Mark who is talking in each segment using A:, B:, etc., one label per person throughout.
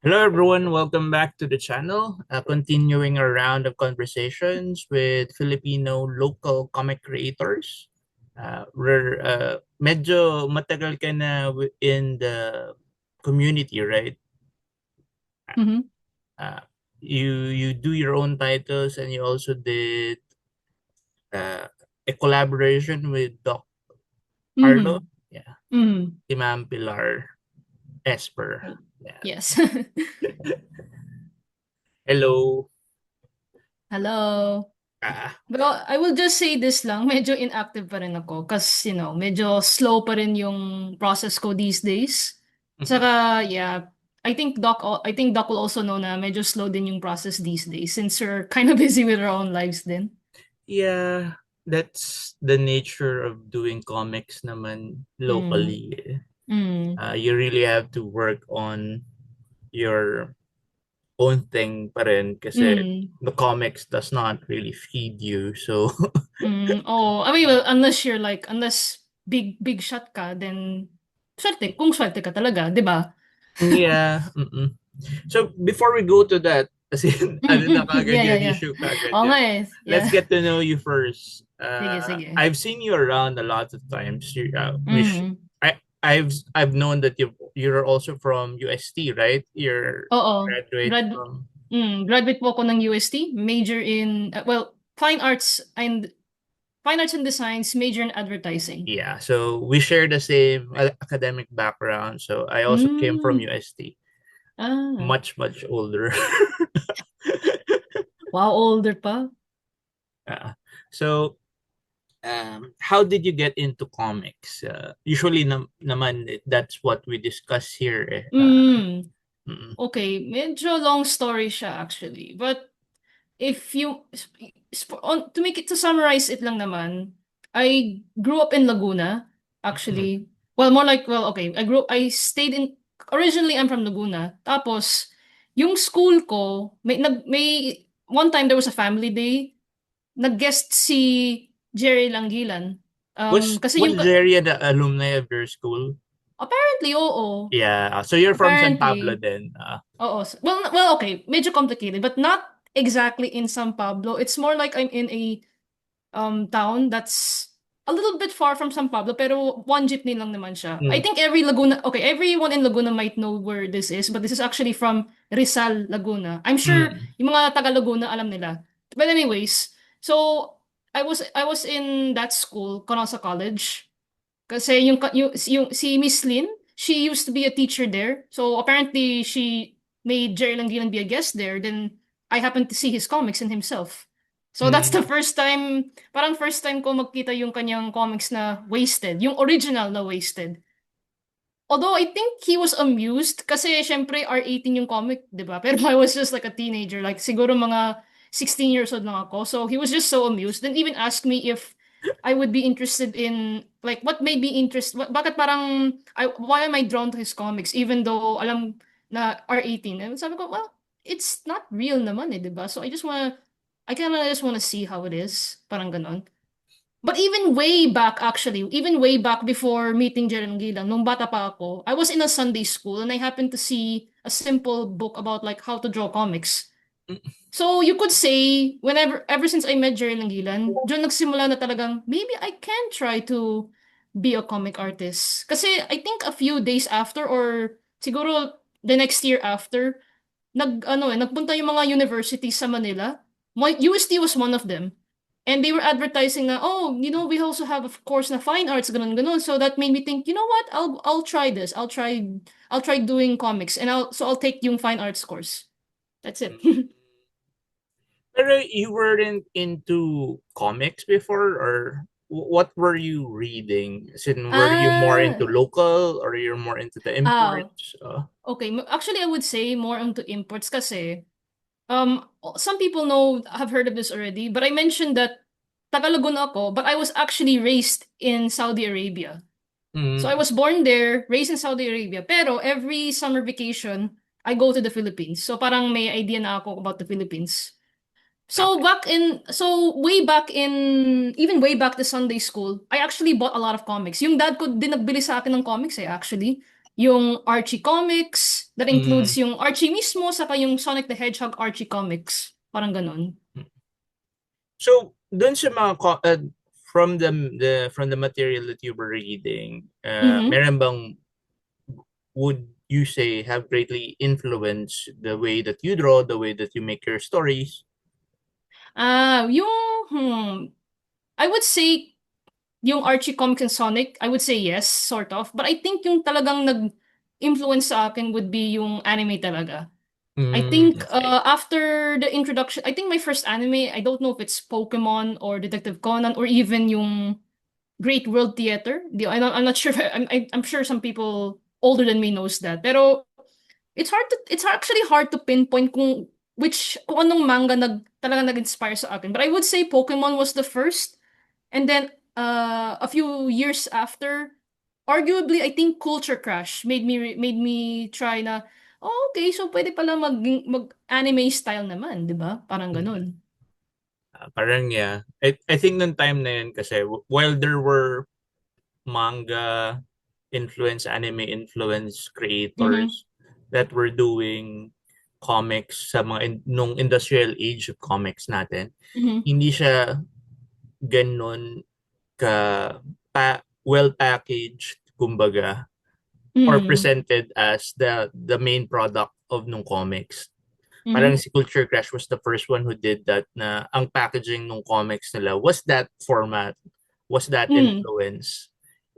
A: Hello, everyone. Welcome back to the channel. Continuing our round of conversations with Filipino local comic creators. We're medyo matagal ka na in the community, right?
B: Mhm.
A: Uh, you do your own titles, and you also did uh, a collaboration with Doc Carlo.
B: Mhm.
A: Yeah,
B: Mhm.
A: si Ma'am Pilar Esper.
B: Oh,
A: Yeah.
B: yes.
A: Hello.
B: Hello.
A: Ah,
B: Well, I will just say this lang, medyo inactive pa rin ako kasi, medyo slow pa rin yung process ko these days.
A: mhm.
B: Saka, yeah, I think Doc will also know na medyo slow din yung process these days since we're kind of busy with our own lives din.
A: Yeah, that's the nature of doing comics naman
B: Mm.
A: locally.
B: Mm.
A: You really have to work on your own thing pa rin kasi
B: Mm.
A: the comics does not really feed you. So,
B: Mm. Oh, I mean, well, unless big shot ka, then swerte ka talaga, 'di ba?
A: yeah. Mm-mm. So, before we go to that, kasi ano na kagad
B: Yeah, yeah,
A: yun,
B: yeah.
A: issue kagad
B: Oo nga
A: yun.
B: eh.
A: Let's
B: Yeah.
A: get to know you first.
B: Sige, sige.
A: I've seen you around a lot of times.
B: Mhm.
A: I've known that you're also from UST, right? You're
B: Oo.
A: graduate from.
B: Graduate po ako ng UST, major in, fine arts and designs, major in advertising.
A: Yeah, so we share the same academic background. So I also came from
B: Mm.
A: UST,
B: Ah.
A: much older.
B: Wow, older pa.
A: Uh, so how did you get into comics? Usually naman that's what we discuss here.
B: Mm.
A: Mm,
B: Okay, medyo long story siya actually. But if you to make it to summarize it lang naman, I grew up in Laguna
A: mm.
B: actually. Well, more like well, okay, I stayed in originally I'm from Laguna. Tapos yung school ko, may one time there was a family day, nag-guest si Jerry Langgilan. Kasi
A: Was
B: yung
A: Jerry the alumni of your school?
B: apparently oo.
A: Yeah, so you're from San Pablo
B: Apparently.
A: then.
B: Oo. Well, okay, medyo complicated, but not exactly in San Pablo. It's more like I'm in a town that's a little bit far from San Pablo, pero one jeepney lang naman siya. I
A: Mm,
B: think everyone in Laguna might know where this is, but this is actually from Rizal, Laguna. I'm sure
A: mm.
B: yung mga taga Laguna alam nila. But anyways, so I was in that school, Canosa College. Kasi yung si Miss Lin, she used to be a teacher there. So apparently she made Jerry Langgilan be a guest there. Then I happened to see his comics and himself. So that's the
A: Mm.
B: first time ko magkita yung kanyang comics na Wasted, yung original na Wasted. Although I think he was amused kasi syempre R18 yung comic, 'di ba? Pero I was just like a teenager, like siguro mga 16 years old lang ako. So he was just so amused. Then even asked me if I would be interested in like what made me interest bakit parang why am I drawn to his comics even though alam na R18. And sabi ko, well, it's not real naman eh, 'di ba? So I kind of just wanna see how it is. Parang ganon. But even way back before meeting Jeren Gilang, nung bata pa ako, I was in a Sunday school and I happened to see a simple book about like how to draw comics. So you could say, ever since I met Jeren Gilan, diyan nagsimula na talagang, maybe I can try to be a comic artist. Kasi I think a few days after or siguro the next year after, nagpunta yung mga universities sa Manila. UST was one of them. And they were advertising na, oh, we also have a course na fine arts, ganun, ganun. So that made me think, you know what? I'll try this. I'll try doing comics and I'll take yung fine arts course. That's it.
A: Mm. Pero you weren't into comics before, or what were you reading? As in, were you more into
B: Ah,
A: local, or you're more into the
B: ah,
A: imports?
B: okay. Actually, I would say more onto imports kasi some people have heard of this already, but I mentioned that Tagalog ako, but I was actually raised in Saudi Arabia. So I
A: Mm.
B: was born there, raised in Saudi Arabia, pero every summer vacation, I go to the Philippines. So parang may idea na ako about the Philippines. So
A: Okay.
B: even way back to Sunday school, I actually bought a lot of comics. Yung dad ko din nagbili sa akin ng comics actually. Yung Archie comics, That includes
A: Mm.
B: yung Archie mismo, saka yung Sonic the Hedgehog Archie comics. Parang ganun.
A: So, dun sa mga from the material that you were reading,
B: Mhm.
A: meron bang would you say have greatly influenced the way that you draw, the way that you make your stories?
B: Yung I would say yung Archie comics and Sonic, I would say yes, sort of. But I think yung talagang nag-influence sa akin would be yung anime talaga. I think
A: Okay.
B: after the introduction, I think my first anime, I don't know if it's Pokemon or Detective Conan or even yung Great World Theater. I'm not sure. I'm sure some people older than me knows that. Pero it's actually hard to pinpoint kung anong manga talaga nag-inspire sa akin. But I would say Pokemon was the first. And then a few years after, arguably I think Culture Crash made me try na, oh, okay, so pwede pala mag-anime style naman, 'di ba? Parang
A: Mm.
B: ganun.
A: Parang yeah. I think nung time na yun kasi while there were manga influence, anime influence
B: Mhm.
A: creators that were doing comics sa nung industrial age of comics natin,
B: Mhm.
A: hindi siya ganun ka well packaged kumbaga or
B: Mhm.
A: presented as the main product of nung comics. Parang
B: Mhm.
A: si Culture Crash was the first one who did that, na ang packaging ng comics nila was that format, was that
B: Mhm.
A: influence.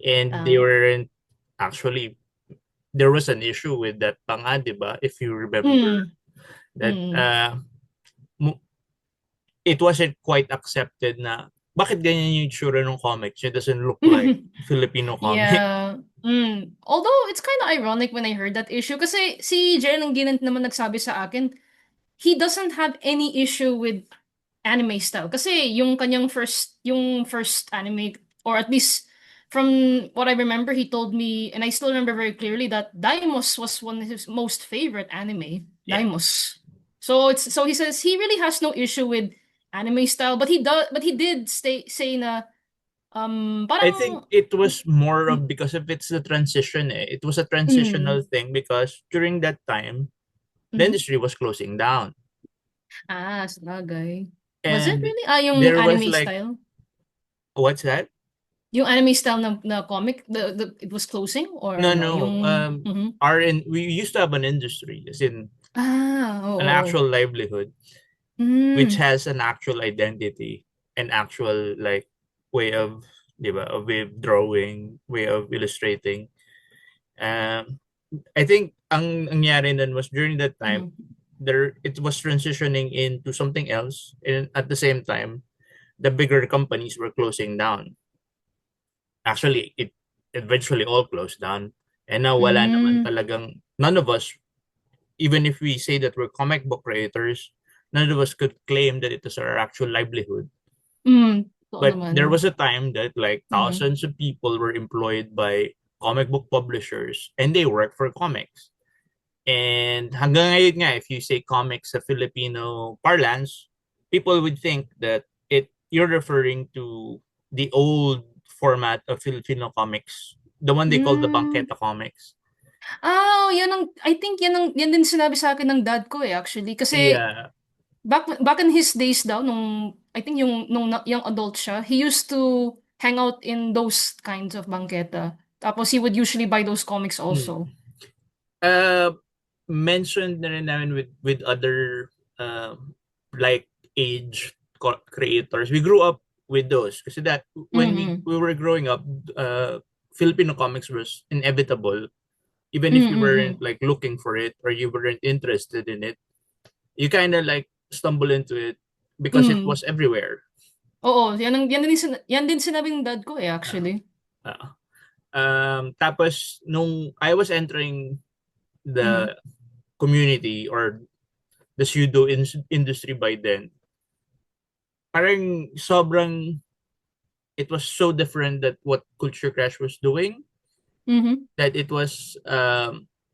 A: And they
B: Tama.
A: weren't actually, there was an issue with that pa nga, di ba? If you remember
B: Mhm.
A: that
B: Mhm.
A: it wasn't quite accepted na bakit ganyan yung itsura ng comics? It doesn't look like Filipino comic.
B: Yeah. Although it's kind of ironic when I heard that issue kasi si Jeren ang ginant naman nagsabi sa akin, he doesn't have any issue with anime style. Kasi yung first anime, or at least from what I remember, he told me, and I still remember very clearly, that Daimos was one of his most favorite anime.
A: Yeah.
B: Daimos. So he says he really has no issue with anime style, but he did say na
A: I think
B: parang
A: it was more of because of it's the transition eh. It was a transitional
B: mm,
A: thing because during that time, the
B: mhm.
A: industry was closing down.
B: Sabagay. Was it
A: And
B: really? Yung
A: there was
B: anime
A: like,
B: style?
A: what's that?
B: Yung anime style na comic, it was closing or
A: No,
B: ano?
A: no.
B: Mhm.
A: We used to have an industry, as in an
B: Oo.
A: actual livelihood, which
B: Mm.
A: has an actual identity, an actual like way of, di ba, a way of drawing, way of illustrating. Um, I think ang nangyari nun was during that time,
B: Mhm.
A: there it was transitioning into something else, and at the same time, the bigger companies were closing down. Actually, it eventually all closed down, and now wala naman
B: Mm.
A: talagang none of us, even if we say that we're comic book creators, none of us could claim that it is our actual livelihood.
B: Totoo
A: But
B: naman.
A: there was a time that like
B: Mhm.
A: thousands of people were employed by comic book publishers and they worked for comics. And hanggang ngayon nga, if you say comics sa Filipino parlance, people would think that you're referring to the old format of Filipino comics, the one they call the
B: Mm.
A: Bangketa comics.
B: I think yan din sinabi sa akin ng dad ko actually. Kasi
A: Yeah.
B: back in his days daw, I think nung young adult siya, he used to hang out in those kinds of bangketa. Tapos he would usually buy those comics
A: Mm.
B: also.
A: Uh, Mentioned na rin namin with other like age creators. We grew up with those kasi that when
B: Mm-mm.
A: we were growing up, Filipino comics was inevitable. Even if you weren't
B: Mm-mm.
A: like looking for it or you weren't interested in it, you kind of like stumble into it because it
B: Mm.
A: was everywhere.
B: Oo, yan din sinabi ng dad ko
A: Uh,
B: actually.
A: uh, Tapos nung I was entering
B: Mhm.
A: the community or the industry by then, parang sobrang it was so different that what Culture Crash was doing,
B: Mhm.
A: that it was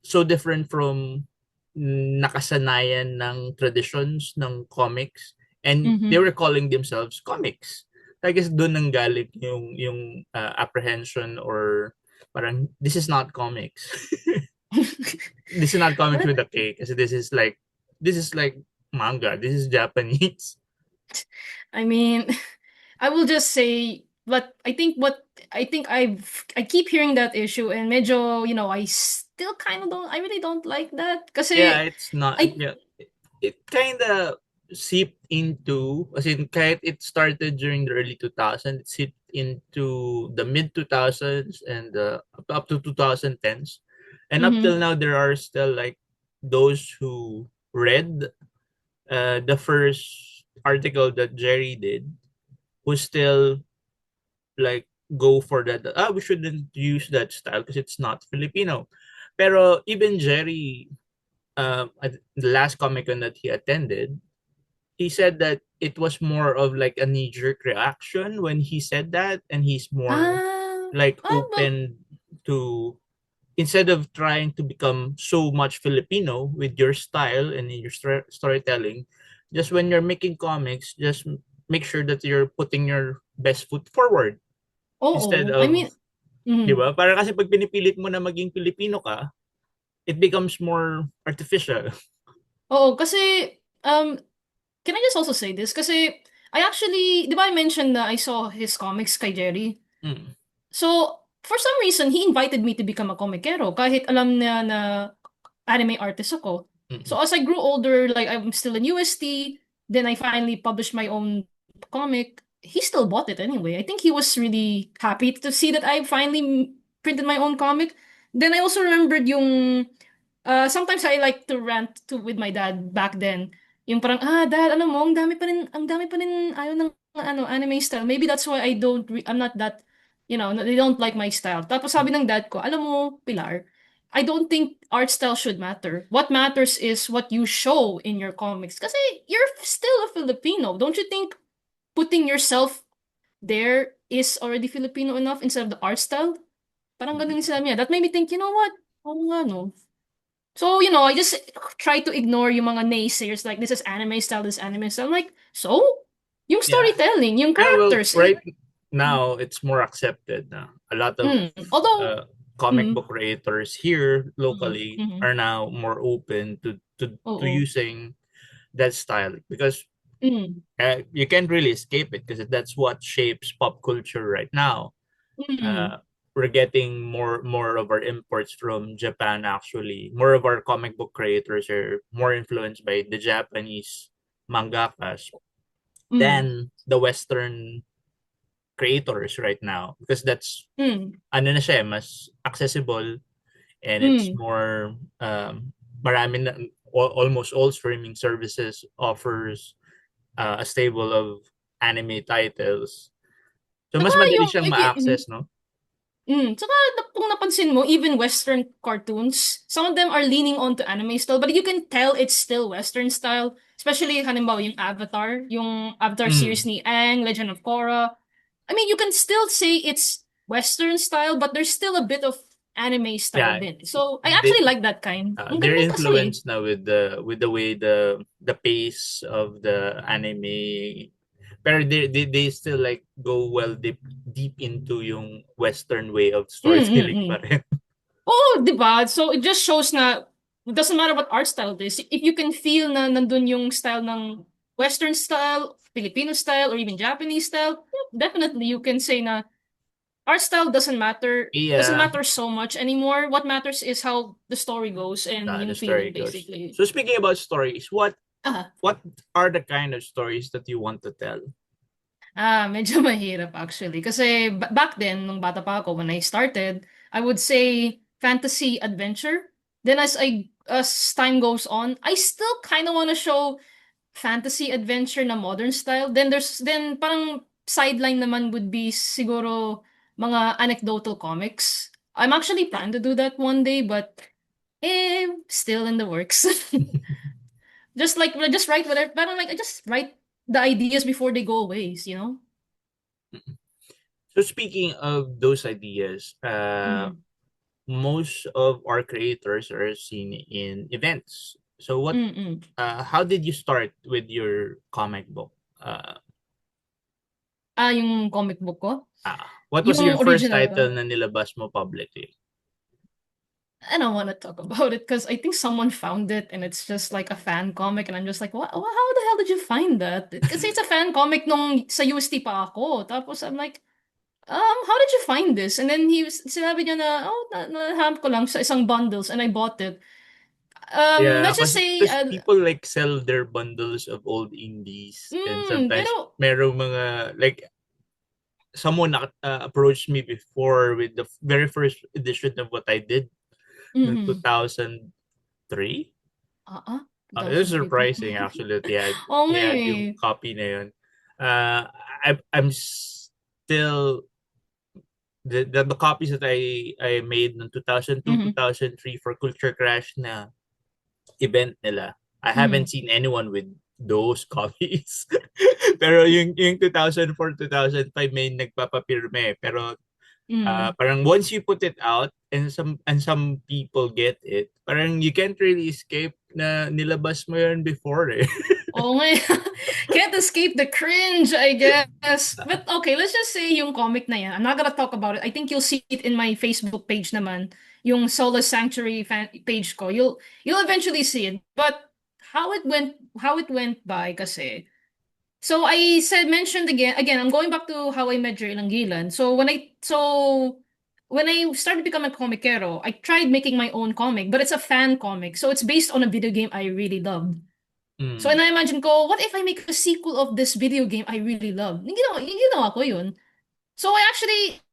A: so different from nakasanayan ng traditions ng comics, and they
B: Mhm.
A: were calling themselves comics. I guess doon nang galing yung apprehension or parang this is not comics. This is not comics
B: But
A: with a K, kasi this is like manga. This is Japanese.
B: I mean, I will just say, but I think I keep hearing that issue and medyo, I still kind of don't, I really don't like that.
A: Yeah,
B: Kasi,
A: it's not.
B: I,
A: Yeah, it kind of seeped into, as in, kahit it started during the early 2000s, it seeped into the mid 2000s and up to 2010s, and up till
B: mm-hmm.
A: now there are still like those who read the first article that Jerry did, who still like go for that. Ah, we shouldn't use that style because it's not Filipino. Pero even Jerry, at the last Comic Con that he attended, he said that it was more of like a knee jerk reaction when he said that, and he's more
B: Ah,
A: like
B: well,
A: open to, instead of trying to become so much Filipino with your style and in your storytelling, just when you're making comics, just make sure that you're putting your best foot forward instead
B: oo. I
A: of,
B: mean,
A: di
B: mhm.
A: ba? Para kasi pag pinipilit mo na maging Filipino ka, it becomes more artificial.
B: Oo, kasi, um, can I just also say this? Kasi, I actually, di ba I mentioned na I saw his comics kay Jerry?
A: Mm,
B: So, for some reason, he invited me to become a komikero kahit alam niya na anime artist ako.
A: mm,
B: So, as I grew older, like I'm still in UST, then I finally published my own comic. He still bought it anyway. I think he was really happy to see that I finally printed my own comic. Then I also remembered yung sometimes I like to rant to with my dad back then. Yung parang, dad, alam mo, ang dami pa rin ayaw ng anime style. Maybe that's why I'm not that, they don't like my style. Tapos sabi ng dad ko, alam mo, Pilar, I don't think art style should matter. What matters is what you show in your comics. Kasi you're still a Filipino. Don't you think putting yourself there is already Filipino enough instead of the art style? Parang ganun yung
A: mm.
B: sinabi niya. That made me think, you know what? Oo nga, no? So, I just try to ignore yung mga naysayers like this is anime style. I'm like, so? Yung
A: Yeah.
B: storytelling, yung
A: Yeah, well,
B: characters,
A: right now it's more accepted na. A lot of
B: although,
A: uh, comic
B: mm,
A: book creators here
B: mm,
A: locally
B: mm,
A: are now more open to
B: oo,
A: using that style because
B: mm,
A: you can't really escape it because that's what shapes pop culture right now.
B: mm,
A: Uh, we're getting more of our imports from Japan. Actually, more of our comic book creators are more influenced by the Japanese mangakas
B: mm,
A: than the Western creators right now because that's
B: mm,
A: ano na siya, mas accessible, and it's
B: mm.
A: more marami na, almost all streaming services offers a stable of anime titles. So
B: Saka
A: mas madali
B: yung,
A: siyang ma-access, no?
B: Tsaka kung napansin mo, even Western cartoons, some of them are leaning onto anime style, but you can tell it's still Western style. Especially, halimbawa, yung Avatar series
A: Mm.
B: ni Aang, Legend of Korra. I mean, you can still say it's Western style, but there's still a bit of anime style
A: Yeah,
B: din. So, I
A: they
B: actually like that kind. Ang
A: they're
B: ganda kasi.
A: influenced now with the way the pace of the anime, pero they still like go well deep into yung western way of
B: Mm, mm,
A: storytelling
B: mm.
A: pa rin.
B: Oh, di ba? So, it just shows na it doesn't matter what art style it is. If you can feel na nandun yung style ng Western style, Filipino style, or even Japanese style, yeah, definitely you can say na art style doesn't
A: Yeah,
B: matter so much anymore. What matters is how the story goes and
A: the
B: yung
A: story
B: feeling,
A: goes.
B: basically.
A: So speaking about stories,
B: Ah,
A: what are the kind of stories that you want to tell?
B: medyo mahirap actually. Kasi back then, nung bata pa ako, when I started, I would say fantasy adventure. Then as time goes on, I still kind of want to show fantasy adventure na modern style. Then parang sideline naman would be siguro mga anecdotal comics. I'm actually planning to do that one day, but still in the works. Just write whatever, parang like I just write the ideas before they go away, you know?
A: So speaking of those ideas,
B: Mm,
A: most of our creators are seen in events. So
B: mm.
A: how did you start with your comic book? Uh,
B: Yung comic book ko?
A: what was your
B: Yung
A: first
B: original.
A: title na nilabas mo publicly?
B: I don't want to talk about it because I think someone found it and it's just like a fan comic and I'm just like, what? How the hell did you find that? Kasi it's a fan comic nung sa UST pa ako. Tapos I'm like, how did you find this? And then sinabi niya na, oh, nahanap ko lang sa isang bundles and I bought it.
A: Yeah,
B: Let's just say,
A: because people like sell their bundles of old indies, and sometimes
B: pero,
A: merong mga like someone approached me before with the very first edition of what I did in
B: mm-hmm.
A: 2003. It was
B: 2003 pa.
A: surprising actually that
B: Oo
A: he
B: nga
A: had yung
B: eh.
A: copy na yun. I'm still the copies that I made in 2002,
B: Mm-hmm.
A: 2003 for Culture Crash na event nila. I
B: Mm-hmm.
A: haven't seen anyone with those copies. Pero yung 2004, 2005 may nagpapapirme. Pero
B: Mm-hmm.
A: parang once you put it out and some people get it, parang you can't really escape na nilabas mo yun before eh.
B: Oo nga eh. Can't escape the cringe, I guess. But okay, let's just say yung comic na yan. I'm not gonna talk about it. I think you'll see it in my Facebook page naman. Yung Soulless Sanctuary page ko. You'll eventually see it. But how it went by kasi. So I said mentioned again, I'm going back to how I met Jerry Langgilan. So when I started becoming a Komikero, I tried making my own comic, but it's a fan comic. So it's based on a video game I really loved. So
A: Mm.
B: na-imagine ko, what if I make a sequel of this video game I really love? Yung ginawa ko yun. So I actually,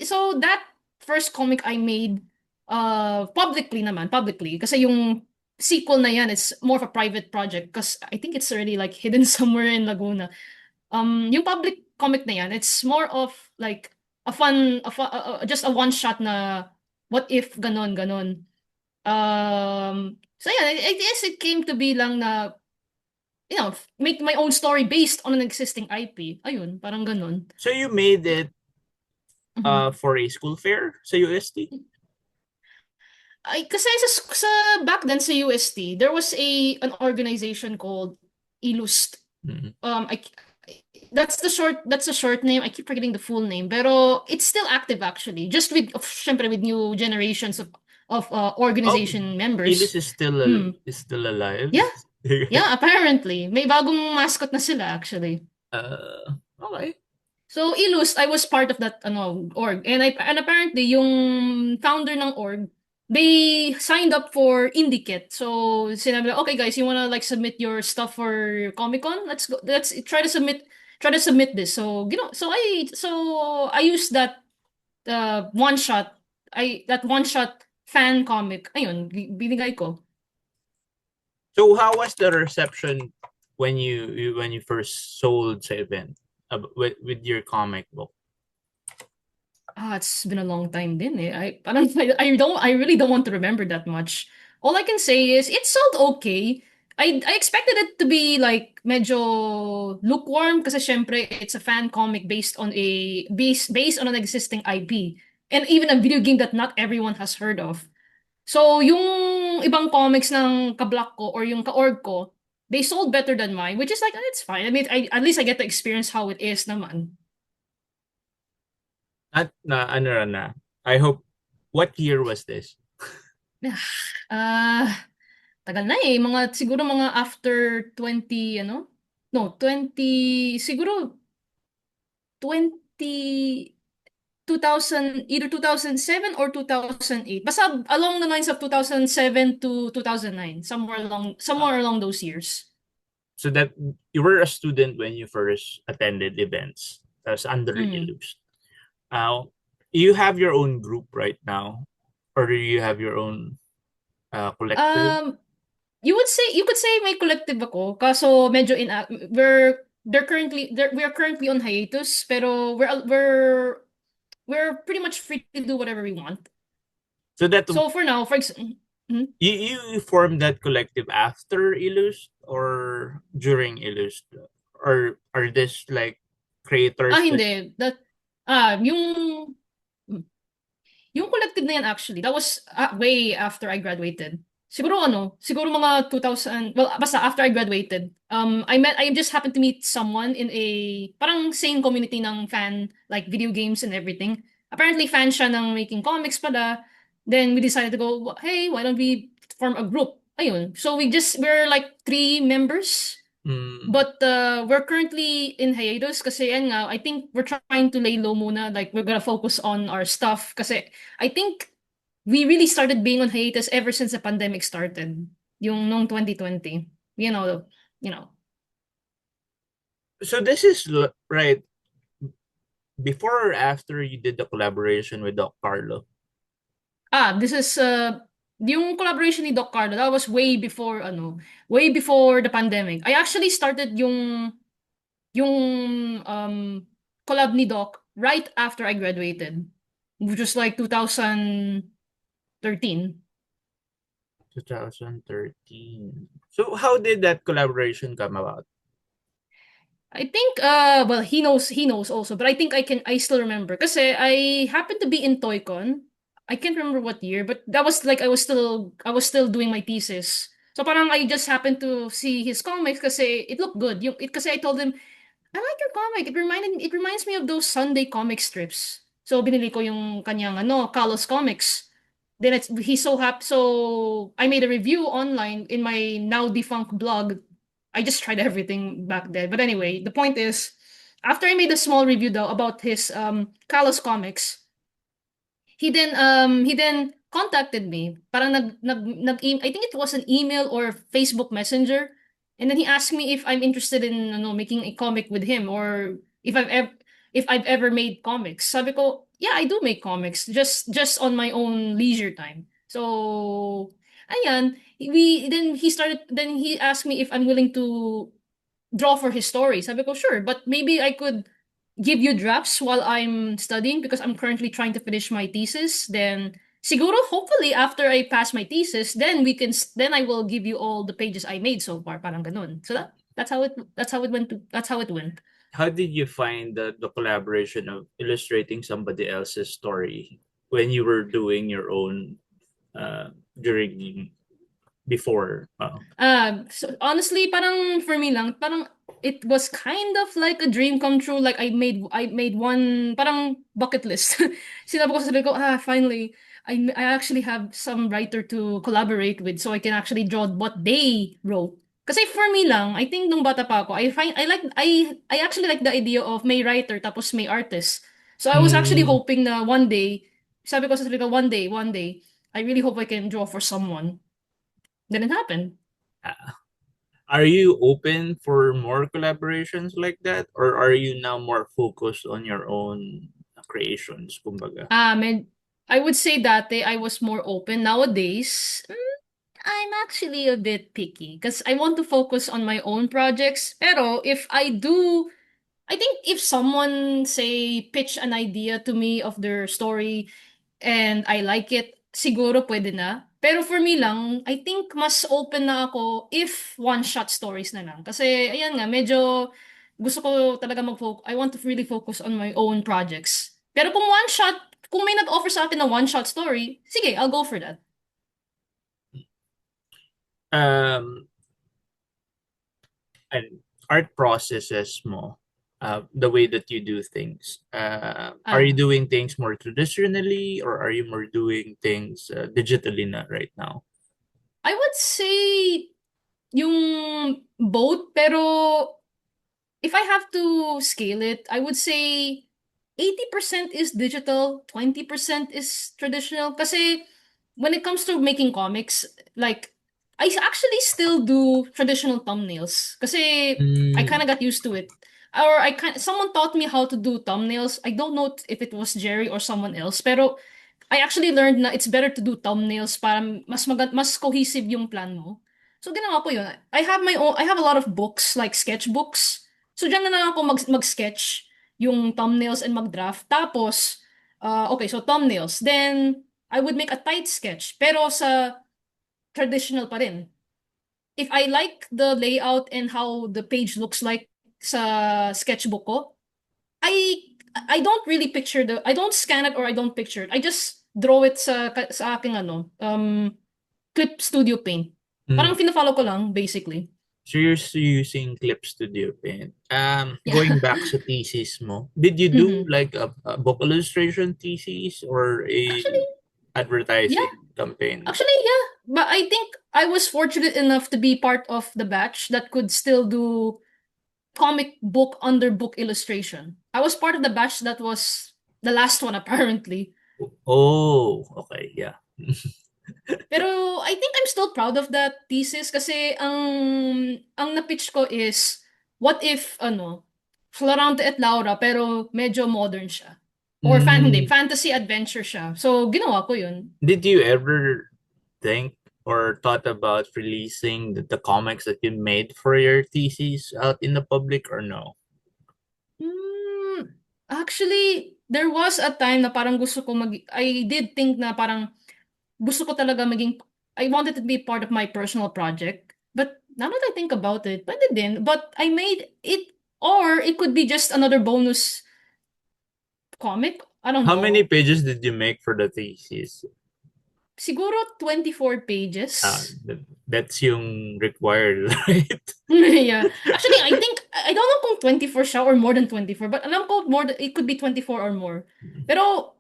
B: so that first comic I made, publicly, kasi yung sequel na yan, it's more of a private project because I think it's already like hidden somewhere in Laguna. Yung public comic na yan, it's more of like just a one shot na what if ganon ganon. So yeah, I guess it came to be lang na make my own story based on an existing IP. Ayun, parang ganun.
A: So you made it
B: Mhm.
A: for a school fair sa UST?
B: Ay, kasi sa back then sa UST, there was an organization called Ilust.
A: Mm.
B: I that's the short name. I keep forgetting the full name, pero it's still active actually. Just syempre with new generations of
A: Oh,
B: organization
A: Ilis
B: members.
A: is still
B: Hmm.
A: alive.
B: Yeah, yeah, apparently. May bagong mascot na sila actually.
A: Okay.
B: So, Ilus, I was part of that org. And apparently, yung founder ng org, they signed up for IndieKit. So, sinabi, okay guys, you wanna like submit your stuff for Comic Con? Let's go. Let's try to submit this. So, I used that one shot, that one shot fan comic. Ayun, binigay ko.
A: So how was the reception when you first sold sa event with your comic book?
B: It's been a long time din eh. I really don't want to remember that much. All I can say is it sold okay. I expected it to be like medyo lukewarm kasi syempre it's a fan comic based on an existing IP and even a video game that not everyone has heard of. So yung ibang comics ng kablock ko or yung ka-org ko, they sold better than mine, which is like it's fine. I mean, at least I get to experience how it is naman.
A: At na ano na. I hope what year was this?
B: Ah, tagal na eh. Siguro mga after 20, ano? No, 20, siguro 20, 2000, either 2007 or 2008. Basta along the lines of 2007 to 2009.
A: Uh,
B: Somewhere along those years.
A: so that you were a student when you first attended events. That's under
B: Mm.
A: Illusion. Uh, you have your own group right now, or do you have your own collective?
B: Um, you could say may collective ako, kaso medyo we are currently on hiatus, pero we're pretty much free to do whatever we want.
A: So that
B: So for now, for example,
A: you formed that collective after Illust or during Illust, or are this like creators that
B: hindi. Mm, yung collective na yan actually, that was way after I graduated. Siguro mga 2000, well, basta after I graduated, I just happened to meet someone in a, parang same community ng fan, like video games and everything. Apparently fan siya ng making comics pala. Then we decided to go, hey, why don't we form a group? Ayun. So we're like 3 members.
A: Mm.
B: But we're currently in hiatus kasi yan nga, I think we're trying to lay low muna. Like, we're gonna focus on our stuff kasi I think we really started being on hiatus ever since the pandemic started. Yung nung 2020. You know, you know.
A: So this is right before or after you did the collaboration with Doc Carlo?
B: This is yung collaboration ni Doc Carlo, that was way before the pandemic. I actually started yung collab ni Doc right after I graduated, which was like 2013.
A: 2013. So how did that collaboration come about?
B: I think well, he knows also, but I think I still remember kasi I happened to be in ToyCon. I can't remember what year, but that was like I was still doing my thesis. So parang I just happened to see his comics kasi it looked good. Kasi I told him, I like your comic. It reminds me of those Sunday comic strips. So binili ko yung kanyang Kalos Comics. Then he's so happy. So I made a review online in my now defunct blog. I just tried everything back then. But anyway, the point is, after I made a small review though about his Kalos Comics, he then contacted me. Parang I think it was an email or Facebook Messenger. And then he asked me if I'm interested in making a comic with him, or if I've ever made comics. Sabi ko, yeah, I do make comics just on my own leisure time. So ayan, then he asked me if I'm willing to draw for his story. Sabi ko, sure, but maybe I could give you drafts while I'm studying because I'm currently trying to finish my thesis. Then siguro hopefully after I pass my thesis, then I will give you all the pages I made so far, parang ganun. So that's how it went.
A: How did you find the collaboration of illustrating somebody else's story when you were doing your own during before?
B: So honestly, parang for me lang, parang it was kind of like a dream come true. Like I made one parang bucket list. Sinabi ko sa sarili ko, finally, I actually have some writer to collaborate with so I can actually draw what they wrote. Kasi for me lang, I think nung bata pa ako, I actually like the idea of may writer tapos may artist. So I was actually
A: Mm.
B: hoping na one day, sabi ko sa sarili ko, one day, I really hope I can draw for someone. Didn't happen.
A: Are you open for more collaborations like that, or are you now more focused on your own creations, kumbaga?
B: And I would say dati I was more open. Nowadays, I'm actually a bit picky because I want to focus on my own projects. Pero I think if someone say pitch an idea to me of their story and I like it, siguro pwede na. Pero for me lang, I think mas open na ako if one-shot stories na lang. Kasi, ayan nga, medyo gusto ko talaga I want to really focus on my own projects. Pero kung may nag-offer sa akin na one-shot story, sige, I'll go for that.
A: Um, and art processes mo, the way that you do things. Are you
B: Ah,
A: doing things more traditionally, or are you more doing things digitally na right now?
B: I would say yung both, pero if I have to scale it, I would say 80% is digital, 20% is traditional. Kasi when it comes to making comics, like, I actually still do traditional thumbnails. Kasi I
A: Mm.
B: kind of got used to it. Or someone taught me how to do thumbnails. I don't know if it was Jerry or someone else, pero I actually learned na it's better to do thumbnails para mas cohesive yung plan mo. So ginawa ko yun. I have a lot of books, like sketchbooks. So diyan na lang ako mag-sketch yung thumbnails and mag-draft. Tapos, okay, so thumbnails. Then, I would make a tight sketch. Pero sa traditional pa rin. If I like the layout and how the page looks like sa sketchbook ko, I I don't really I don't scan it or I don't picture it. I just draw it sa aking Clip Studio Paint.
A: Mm.
B: Parang fina-follow ko lang, basically.
A: So you're using Clip Studio Paint.
B: Yeah.
A: Going back sa thesis mo, did you do
B: Mhm.
A: like a book illustration thesis or a
B: Actually, Yeah,
A: advertising campaign.
B: actually, yeah. But I think I was fortunate enough to be part of the batch that could still do comic book under book illustration. I was part of the batch that was the last one apparently.
A: Oh, okay, yeah.
B: Pero I think I'm still proud of that thesis kasi ang na-pitch ko is what if Florante at Laura pero medyo modern siya. Or hindi,
A: Mm,
B: fantasy adventure siya. So ginawa ko 'yun.
A: did you ever think or thought about releasing the comics that you made for your thesis out in the public or no?
B: Hmm, actually, there was a time na parang I did think na parang gusto ko talaga I wanted to be part of my personal project. But now that I think about it, pwede din. But I made it, or it could be just another bonus comic. I don't
A: How many
B: know.
A: pages did you make for the thesis?
B: Siguro 24 pages.
A: That's yung required, right?
B: Yeah. Actually, I think, I don't know kung 24 siya or more than 24, but alam ko it could be 24 or more. Pero,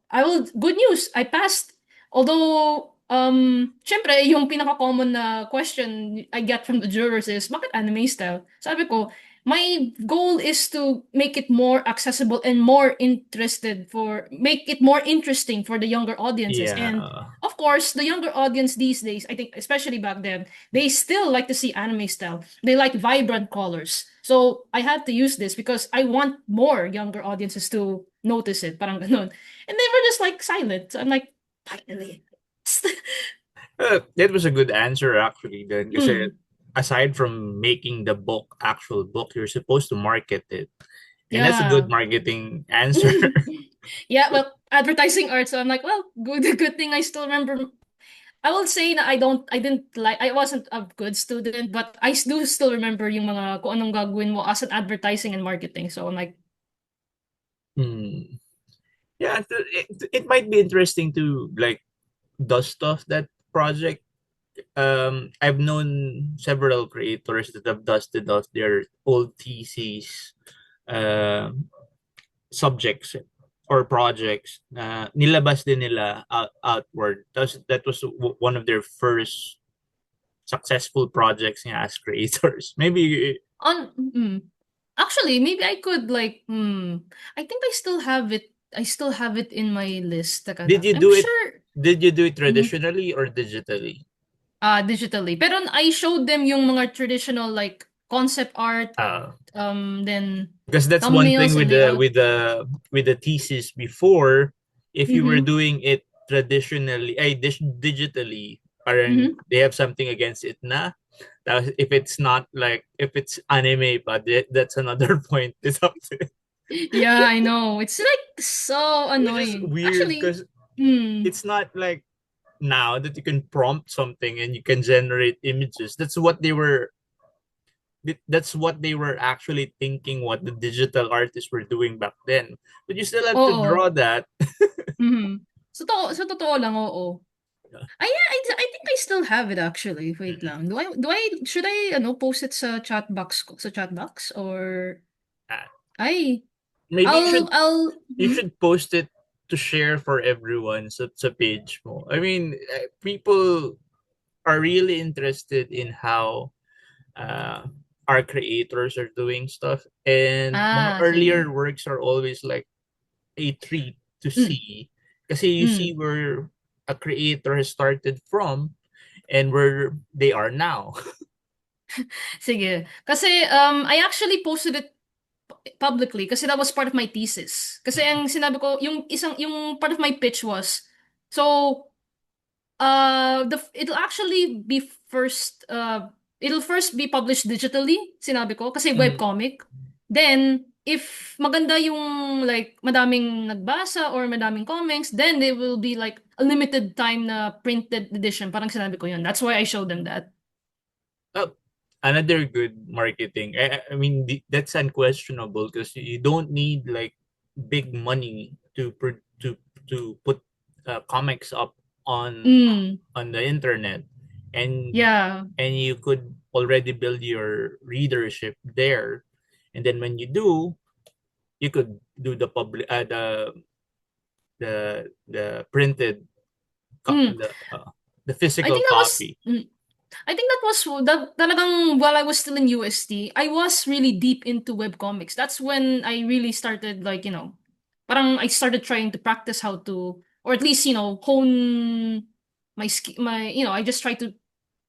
B: good news, I passed. Although, syempre, yung pinaka-common na question I get from the jurors is, bakit anime style? Sabi ko, my goal is to make it more accessible and make it more interesting for the younger audiences. And,
A: Yeah.
B: of course, the younger audience these days, I think, especially back then, they still like to see anime style. They like vibrant colors. So I had to use this because I want more younger audiences to notice it. Parang ganun. And they were just like silent. So I'm like, finally.
A: That was a good answer actually then kasi
B: Mm,
A: aside from making the book actual book you're supposed to market it and that's a good
B: yeah.
A: marketing answer.
B: Yeah, well, advertising art. So I'm like, well, good thing I still remember. I will say na I wasn't a good student, but I do still remember yung mga kung anong gagawin mo as an advertising and marketing. So I'm like,
A: Hmm. Yeah, it might be interesting to like dust off that project. I've known several creators that have dusted off their old theses subjects or projects na nilabas din nila outward. That was one of their first successful projects nga as creators. Maybe
B: on actually, maybe I could I think I still have it in my list. Teka
A: did
B: lang.
A: you
B: I'm
A: do it
B: sure
A: did you do it
B: mhm,
A: traditionally or digitally?
B: digitally. Pero I showed them yung mga traditional like concept art,
A: Uh,
B: then
A: because that's one thing
B: thumbnails and
A: with
B: layout.
A: the thesis before. If you were
B: Mm-hmm.
A: doing it traditionally digitally, parang
B: Mm-hmm.
A: they have something against it na. If it's not like if it's anime but that's another point is something
B: Yeah, I know. It's like so
A: which is
B: annoying.
A: weird
B: Actually,
A: because
B: hmm.
A: it's not like now that you can prompt something and you can generate images. That's what they were actually thinking what the digital artists were doing back then. But you still have to
B: Oo.
A: draw that.
B: Mm-hmm. Sa totoo lang, oo. Yeah, I think I still have it actually. Wait lang. Should I post it sa chat box sa chat box or
A: Ah,
B: ay
A: maybe
B: I'll
A: you should post it to share for everyone sa page mo. I mean, people are really interested in how uh, our creators are doing stuff and mga
B: sige.
A: earlier works are always like a treat to
B: Mm,
A: see kasi you see
B: mm,
A: where a creator has started from and where they are now.
B: sige. Kasi I actually posted it publicly kasi that was part of my thesis. Kasi ang sinabi ko, yung part of my pitch was, so it'll first be published digitally, sinabi ko, kasi
A: Mm.
B: webcomic. Then, if maganda yung like madaming nagbasa or madaming comics, then they will be like a limited time na printed edition. Parang sinabi ko yun. That's why I showed them that.
A: Uh, Another good marketing. I mean, that's unquestionable because you don't need like big money to put comics up on
B: Mm,
A: on the internet, and
B: yeah.
A: and you could already build your readership there, and then when you do, you could do the printed
B: Mm.
A: the
B: I
A: physical
B: think that was
A: copy.
B: I think that was that talagang while I was still in UST, I was really deep into webcomics. That's when I really started like, parang I started trying to practice how to, or at least, hone I just try to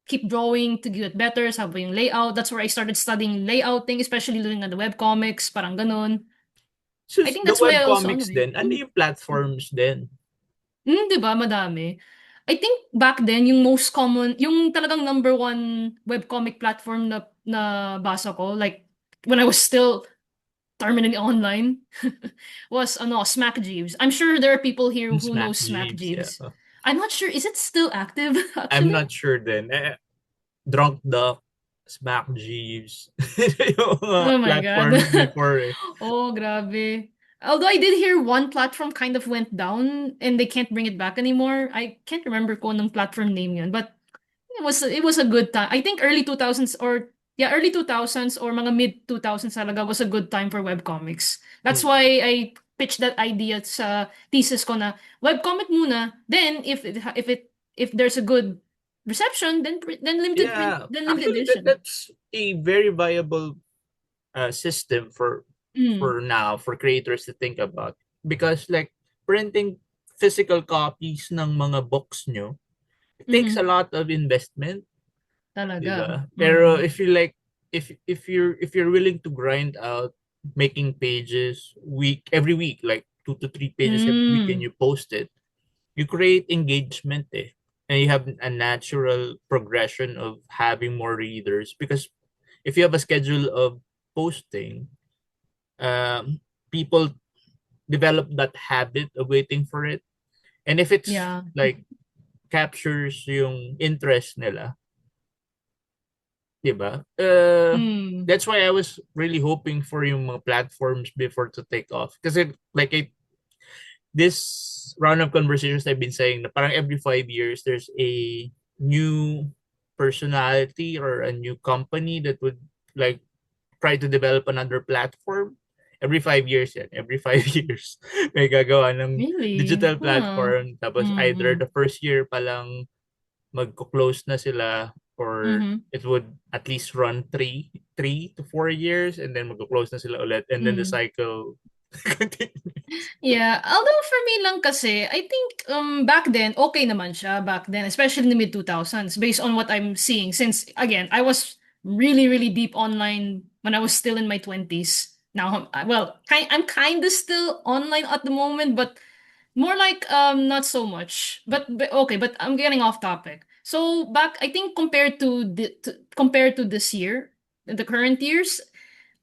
B: keep drawing to get better, sabi yung layout. That's where I started studying layouting, especially looking at the webcomics, parang ganun.
A: So
B: I think
A: the
B: that's why I also,
A: webcomics then, ano yung platforms then?
B: 'di ba madami. I think back then yung most common, yung talagang number one webcomic platform na basa ko, like when I was still terminally online, was Smack Jeeves. I'm sure there are people here
A: Yung
B: who know
A: Smack
B: Smack
A: Jeeves, yeah.
B: Jeeves. I'm not sure, is it still active
A: I'm
B: actually?
A: not sure then. Drunk Duck, Smack Jeeves, yung mga
B: Oh my God.
A: platforms before eh.
B: Oh, grabe. Although I did hear one platform kind of went down and they can't bring it back anymore. I can't remember kung anong platform name yun, but it was a good time. I think early 2000s or yeah, early 2000s or mga mid 2000s talaga was a good time for webcomics. That's
A: Mm.
B: why I pitched that idea sa thesis ko na webcomic muna, then if there's a good reception, then limited print,
A: Yeah,
B: then limited
A: actually
B: edition.
A: that's a very viable system
B: Mm.
A: for now for creators to think about because like printing physical copies ng mga books nyo, it takes a
B: Mhm.
A: lot of investment, di
B: Talaga.
A: ba? Pero
B: Mm.
A: if you're willing to grind out making pages every week, like 2 to 3 pages every week, and
B: Mm.
A: you post it, you create engagement eh. And you have a natural progression of having more readers because if you have a schedule of posting, people develop that habit of waiting for it. And if it's
B: Yeah.
A: like captures yung interest nila, 'di ba?
B: Mm.
A: That's why I was really hoping for yung mga platforms before to take off. Kasi this round of conversations I've been saying na parang every 5 years there's a new personality or a new company that would like try to develop another platform. Every 5 years yan. Every 5 years may gagawa ng
B: Really?
A: digital
B: Huh.
A: platform. Tapos either
B: Mm-hmm.
A: the first year pa lang magko-close na sila or
B: Mm-hmm.
A: it would at least run 3 to 4 years and then magko-close na sila ulit and then the
B: Mm-hmm.
A: cycle continues.
B: Yeah, although for me lang kasi, I think back then okay naman siya back then, especially in the mid 2000s based on what I'm seeing since again, I was really really deep online when I was still in my 20s. Now, well, I'm kind of still online at the moment, but more like not so much. But okay, but I'm getting off topic. So back I think compared to this year, the current years,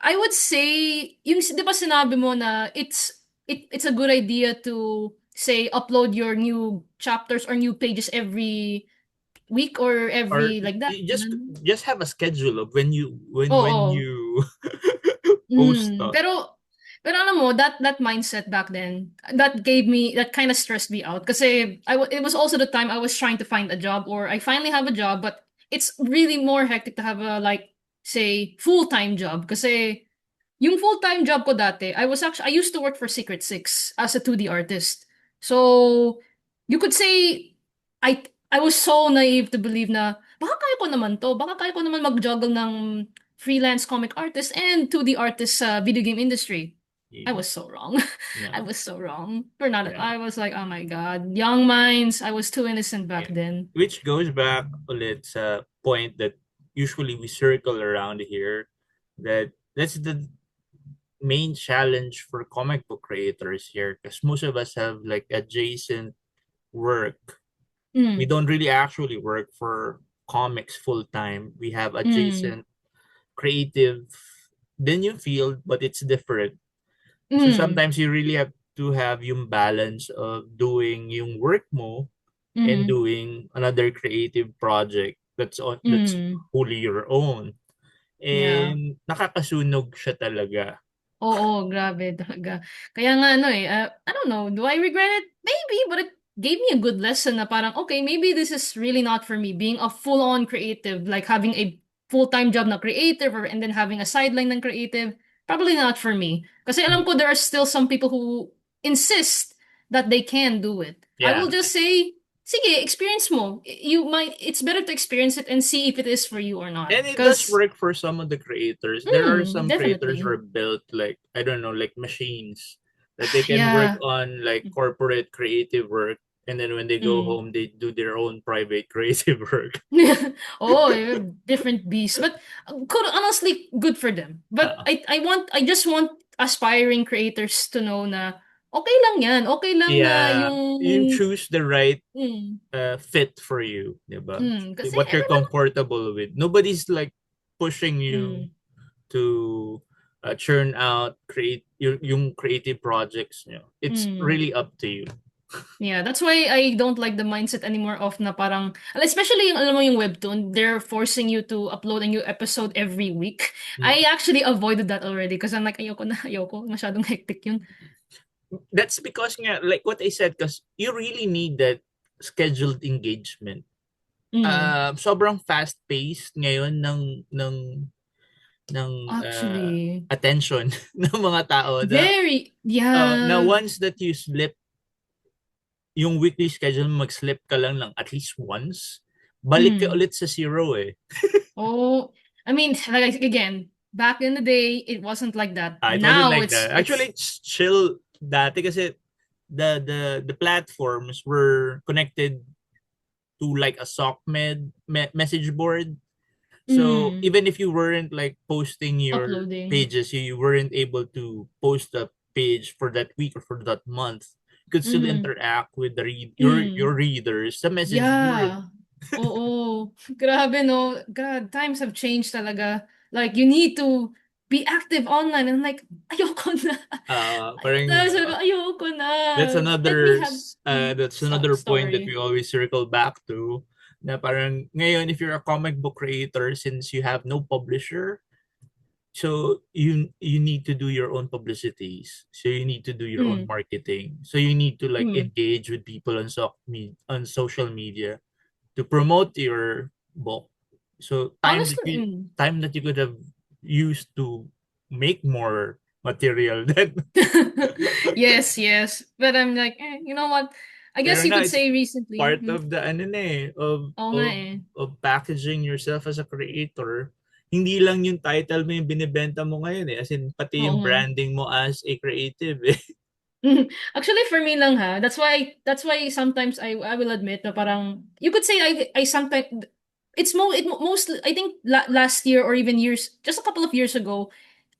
B: I would say yung 'di ba sinabi mo na it's a good idea to say upload your new chapters or new pages every week or
A: Or
B: every like that. Ganun.
A: just have a schedule of when
B: Oo.
A: you post stuff.
B: Pero alam mo, that mindset back then, that kind of stressed me out. Kasi it was also the time I was trying to find a job or I finally have a job, but it's really more hectic to have a, like, say, full-time job. Kasi yung full-time job ko dati, I used to work for Secret Six as a 2D artist. So, you could say, I was so naive to believe na, baka kaya ko naman to, baka kaya ko naman mag-juggle ng freelance comic artist and 2D artist sa video game industry. I
A: Yeah,
B: was so wrong. I
A: yeah,
B: was so wrong. For not,
A: yeah,
B: I was like, oh my God, young minds. I was too innocent back
A: yeah.
B: then.
A: Which goes back ulit sa point that usually we circle around here that that's the main challenge for comic book creators here because most of us have like adjacent work. We
B: Mm,
A: don't really actually work for comics full time. We have
B: mm,
A: adjacent creative then you field, but it's different. So
B: mm,
A: sometimes you really have to have yung balance of doing yung work mo and
B: mm,
A: doing another creative project that's
B: mm.
A: wholly your own.
B: Yeah.
A: And nakakasunog siya talaga.
B: Oo, grabe talaga. Kaya nga ano eh, I don't know, do I regret it? Maybe, but it gave me a good lesson na parang, okay, maybe this is really not for me. Being a full-on creative, like having a full-time job na creative and then having a sideline ng creative, probably not for me. Kasi alam ko there are still some people who insist that they can do it. I
A: Yeah.
B: will just say, sige, experience mo. It's better to experience it and see if it is for you or not.
A: And it does
B: Because,
A: work for some of the creators. There are some creators who
B: definitely.
A: are built like, I don't know, like machines that they can work
B: Yeah.
A: on like corporate creative work, and then when they go
B: Mm.
A: home they do their own private creative work.
B: Oh, different beast. But could honestly good for them. But
A: Uh,
B: I just want aspiring creators to know na okay lang yan. Okay lang na
A: yeah, you
B: yung
A: choose the right
B: mm,
A: fit for you, diba?
B: kasi
A: What you're
B: everyone
A: comfortable with. Nobody's like pushing you
B: mm,
A: to churn out create yung creative projects. It's
B: mm.
A: really up to you.
B: Yeah, that's why I don't like the mindset anymore of na parang, especially yung, alam mo yung webtoon, they're forcing you to upload a new episode every week.
A: Mm.
B: I actually avoided that already because I'm like, ayoko na, ayoko. Masyadong hectic yun.
A: That's because nga, like what I said, because you really need that scheduled engagement.
B: Mm.
A: Sobrang fast-paced ngayon ng
B: Actually,
A: attention ng mga tao
B: very,
A: na
B: yeah.
A: once that you slip yung weekly schedule, mag-slip ka lang at least once, balik ka
B: Mm.
A: ulit sa zero eh.
B: Oh, I mean, like again, back in the day, it wasn't like that.
A: It wasn't
B: Now
A: like that. Actually,
B: it's
A: it's chill dati kasi the platforms were connected to like a message board. So
B: mm,
A: even if you weren't like posting your
B: uploading.
A: pages, you weren't able to post a page for that week or for that month, you could still
B: Mm-hmm.
A: interact with your
B: Mm.
A: readers sa message board.
B: Yeah. Oo. Grabe, no? God, times have changed talaga. Like, you need to be active online. And I'm like, ayoko na.
A: Parang
B: Sabi ko, ayoko na.
A: that's
B: Let me have
A: that's another point that we
B: story.
A: always circle back to, na parang ngayon if you're a comic book creator, since you have no publisher, so you need to do your own publicities, so you need to do your own
B: Mm,
A: marketing, so you need to like
B: mm.
A: engage with people on social media to promote your book. So
B: Honestly, mm.
A: time that you could have used to make more material than
B: Yes, yes. But I'm like, you know what? I
A: pero
B: guess you
A: na
B: could
A: it's
B: say recently.
A: part of the ano na eh,
B: Oo nga eh.
A: of packaging yourself as a creator. Hindi lang yung title mo yung binibenta mo ngayon eh, as in pati
B: Oo
A: yung
B: nga.
A: branding mo as a creative eh.
B: Actually, for me lang ha. That's why sometimes I will admit na parang you could say I sometimes it's most I think last year or even years just a couple of years ago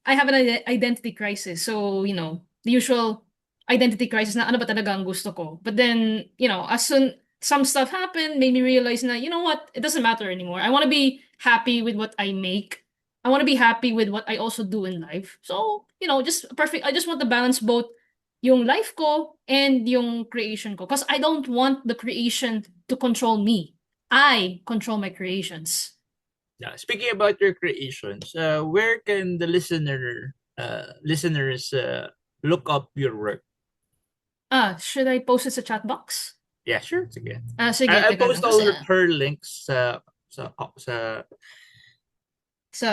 B: I have an identity crisis. So, the usual identity crisis na ano ba talaga ang gusto ko. But then, as soon some stuff happened, made me realize na, you know what, it doesn't matter anymore. I want to be happy with what I make. I want to be happy with what I also do in life. So, just perfect. I just want to balance both yung life ko and yung creation ko. Because I don't want the creation to control me. I control my creations.
A: Yeah, speaking about your creations, where can the listeners look up your work?
B: Should I post it sa chat box?
A: Yeah, sure, sige.
B: Sige,
A: I'll
B: teka
A: post
B: lang.
A: all
B: Kasi,
A: her links sa
B: sa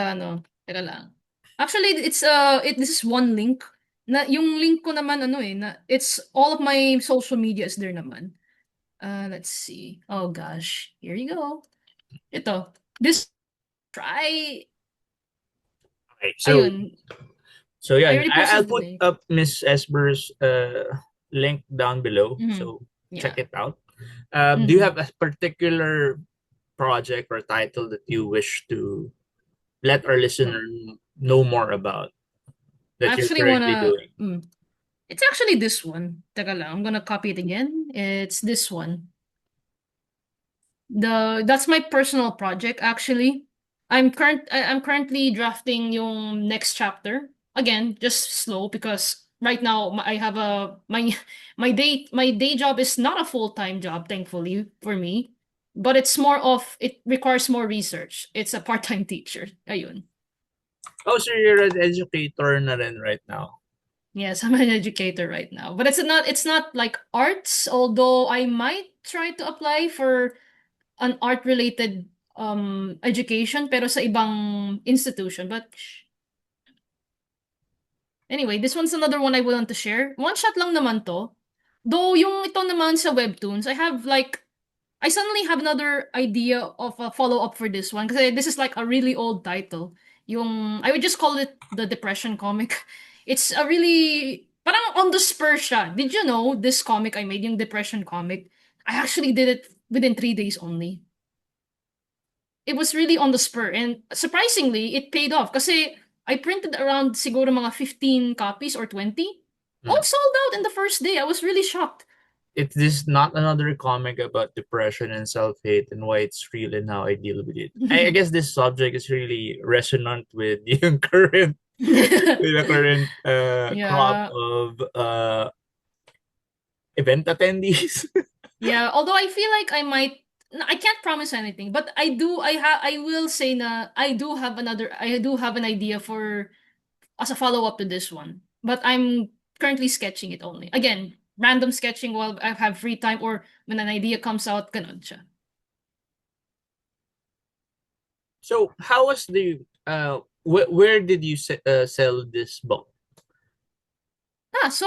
B: ano, teka lang. Actually, this is one link. Na, yung link ko naman, it's all of my social media is there naman. Let's see. Oh gosh. Here you go. Ito. This, try,
A: okay.
B: ayun.
A: So yeah,
B: I already
A: I'll
B: posted the
A: put
B: link.
A: up Miss Esper's link down below,
B: Mhm.
A: so check
B: Yeah.
A: it out. Do you
B: Mhm.
A: have a particular project or title that you wish to let our listener know more about
B: I
A: that you're
B: actually
A: currently
B: wanna,
A: doing?
B: it's actually this one. Teka lang. I'm gonna copy it again. It's this one. That's my personal project actually. I'm currently drafting yung next chapter. Again, just slow because right now I have my day job is not a full-time job, thankfully for me, but it requires more research. It's a part-time teacher. Ayun.
A: Oh, so you're an educator na rin right now.
B: Yes, I'm an educator right now. But it's not like arts, although I might try to apply for an art related education pero sa ibang institution, but anyway, this one's another one I want to share. One shot lang naman to, though yung ito naman sa webtoons I have like I suddenly have another idea of a follow-up for this one kasi this is like a really old title. Yung I would just call it the Depression comic. It's a really parang on the spur siya. Did you know this comic I made, yung Depression comic? I actually did it within 3 days only. It was really on the spur and surprisingly, it paid off kasi I printed around siguro mga 15 copies or 20. All
A: Mm.
B: sold out in the first day. I was really shocked.
A: It's this not another comic about depression and self-hate and why it's real and how I deal with it. I guess this subject is really resonant with the current with the current crop
B: Yeah.
A: of event attendees.
B: Yeah, although I feel like I can't promise anything, but I will say na I do have an idea for as a follow-up to this one. But I'm currently sketching it only. Again, random sketching while I have free time or when an idea comes out, ganun siya.
A: So how was the where did you sell this book?
B: So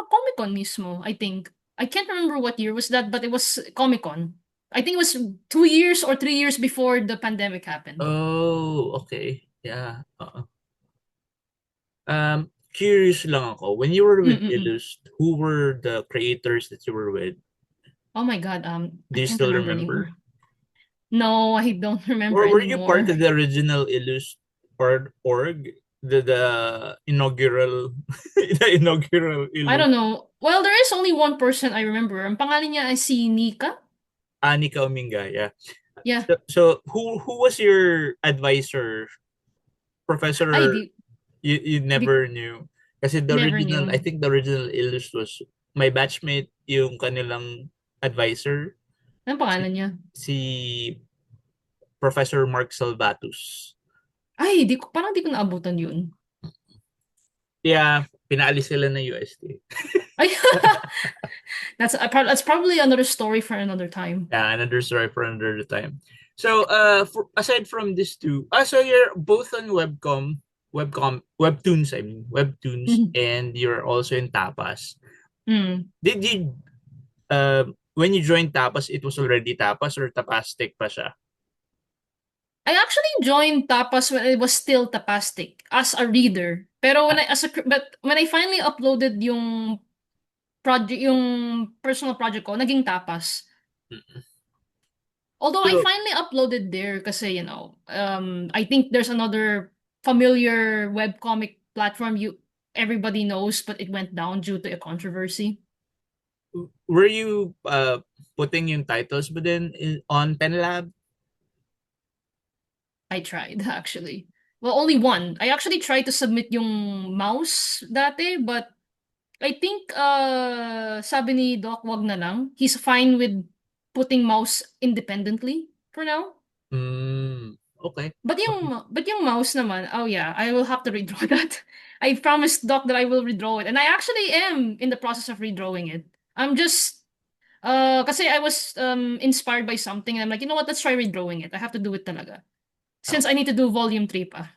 B: Comic-Con mismo, I think. I can't remember what year was that, but it was Comic-Con. I think it was 2 years or 3 years before the pandemic happened.
A: Oh, okay. Yeah. Curious lang ako. When you were with
B: Mm-mm-mm.
A: Illust, who were the creators that you were with?
B: Oh my God, I
A: Do you
B: can't
A: still
B: remember
A: remember?
B: anymore. No, I don't remember
A: Or were you part
B: anymore.
A: of the original Illust org? The inaugural the inaugural
B: I don't
A: Illust
B: know. Well, there is only one person I remember. Ang pangalan niya ay si Nika.
A: Anika Ominga, yeah.
B: Yeah.
A: So who was your advisor,
B: Ay,
A: professor? You
B: di,
A: never knew. Kasi the
B: never
A: original, I
B: knew.
A: think the original Illust was my batchmate, yung kanilang advisor,
B: Anong
A: si,
B: pangalan niya?
A: si Professor Mark Salvatus.
B: Ay, parang di ko naabutan yun.
A: Yeah, pinaalis sila ng UST.
B: Ay, that's probably another story for another time.
A: Yeah, another story for another time. So, aside from these two, so you're both on webtoons, I mean, webtoons,
B: Mhm.
A: and you're also in Tapas.
B: Mm.
A: Did you, when you joined Tapas, it was already Tapas or Tapastic pa siya?
B: I actually joined Tapas when it was still Tapastic as a reader. Pero
A: Ah,
B: but when I finally uploaded yung project, yung personal project ko, naging Tapas.
A: mm.
B: Although I
A: So,
B: finally uploaded there kasi, I think there's another familiar webcomic platform everybody knows, but it went down due to a controversy.
A: were you putting yung titles but then on PenLab?
B: I tried, actually. Well, only one. I actually tried to submit yung mouse dati, but I think sabi ni Doc, wag na lang. He's fine with putting mouse independently for now.
A: Okay. Okay.
B: But yung mouse naman, oh yeah, I will have to redraw that. I promised Doc that I will redraw it, and I actually am in the process of redrawing it. I'm just kasi I was inspired by something, and I'm like, you know what? Let's try redrawing it. I have to do it talaga. Since I need to do volume 3 pa.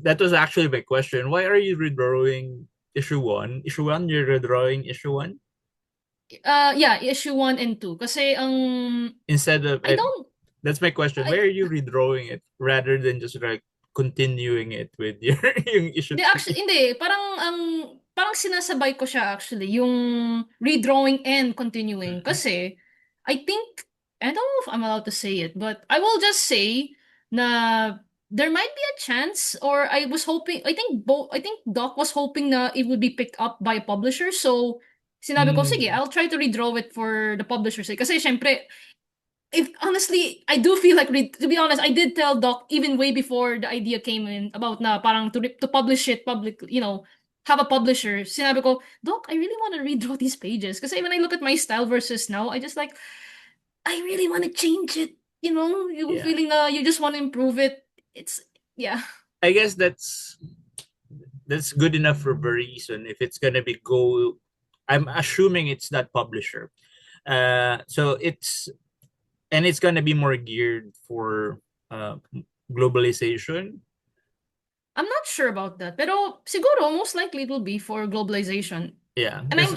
A: That was actually my question. Why are you redrawing issue one? Issue one, you're redrawing issue one
B: Yeah, issue 1 and 2 kasi
A: instead of.
B: I don't
A: That's my question. Why
B: I
A: are you redrawing it rather than just like continuing it with your yung issue three?
B: hindi, parang sinasabay ko siya actually, yung redrawing and continuing
A: Mhm.
B: kasi I think I don't know if I'm allowed to say it, but I will just say na there might be a chance or I think Doc was hoping na it would be picked up by a publisher. So sinabi ko, sige,
A: Mm,
B: I'll try to redraw it for the publisher sake. Kasi syempre, if honestly, I do feel like to be honest, I did tell Doc even way before the idea came in about na parang to publish it public, have a publisher. Sinabi ko, Doc, I really want to redraw these pages because when I look at my style versus now, I just like I really want to change it. You
A: yeah.
B: feeling you just want to improve it. It's yeah.
A: I guess that's good enough for a reason. If it's gonna be go, I'm assuming it's that publisher. So it's gonna be more geared for uh globalization.
B: I'm not sure about that. Pero siguro most likely it will be for globalization.
A: Yeah,
B: And
A: because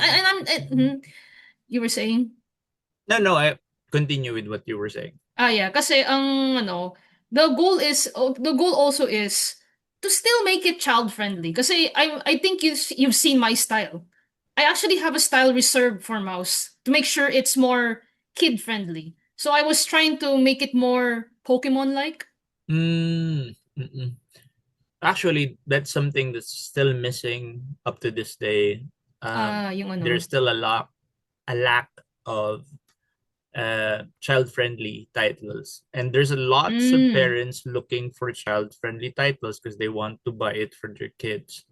B: you were saying?
A: no, no. continue with what you were saying.
B: Yeah, kasi ang ano, the goal also is to still make it child friendly. Kasi I think you've seen my style. I actually have a style reserved for mouse to make sure it's more kid friendly. So I was trying to make it more Pokemon like.
A: Mm, mm-mm. Actually, that's something that's still missing up to this day.
B: Yung
A: There's
B: ano.
A: still a lack of child-friendly titles, and there's a lots of
B: Mm,
A: parents looking for child-friendly titles because they want to buy it for their kids.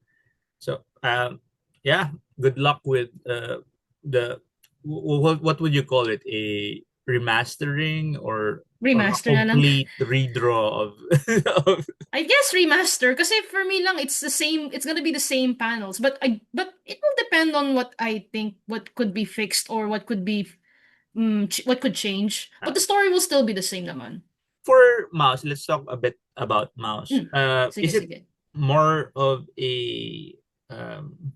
A: So, yeah, good luck with the what would you call it? A remastering or a
B: remaster na lang.
A: complete redraw of, of
B: I guess remaster kasi for me lang it's the same, it's gonna be the same panels, but it will depend on what I think what could be fixed or what could be what could change. But
A: uh,
B: the story will still be the same naman.
A: for mouse. Let's talk a bit about mouse.
B: Sige,
A: Is it
B: sige.
A: more of a um,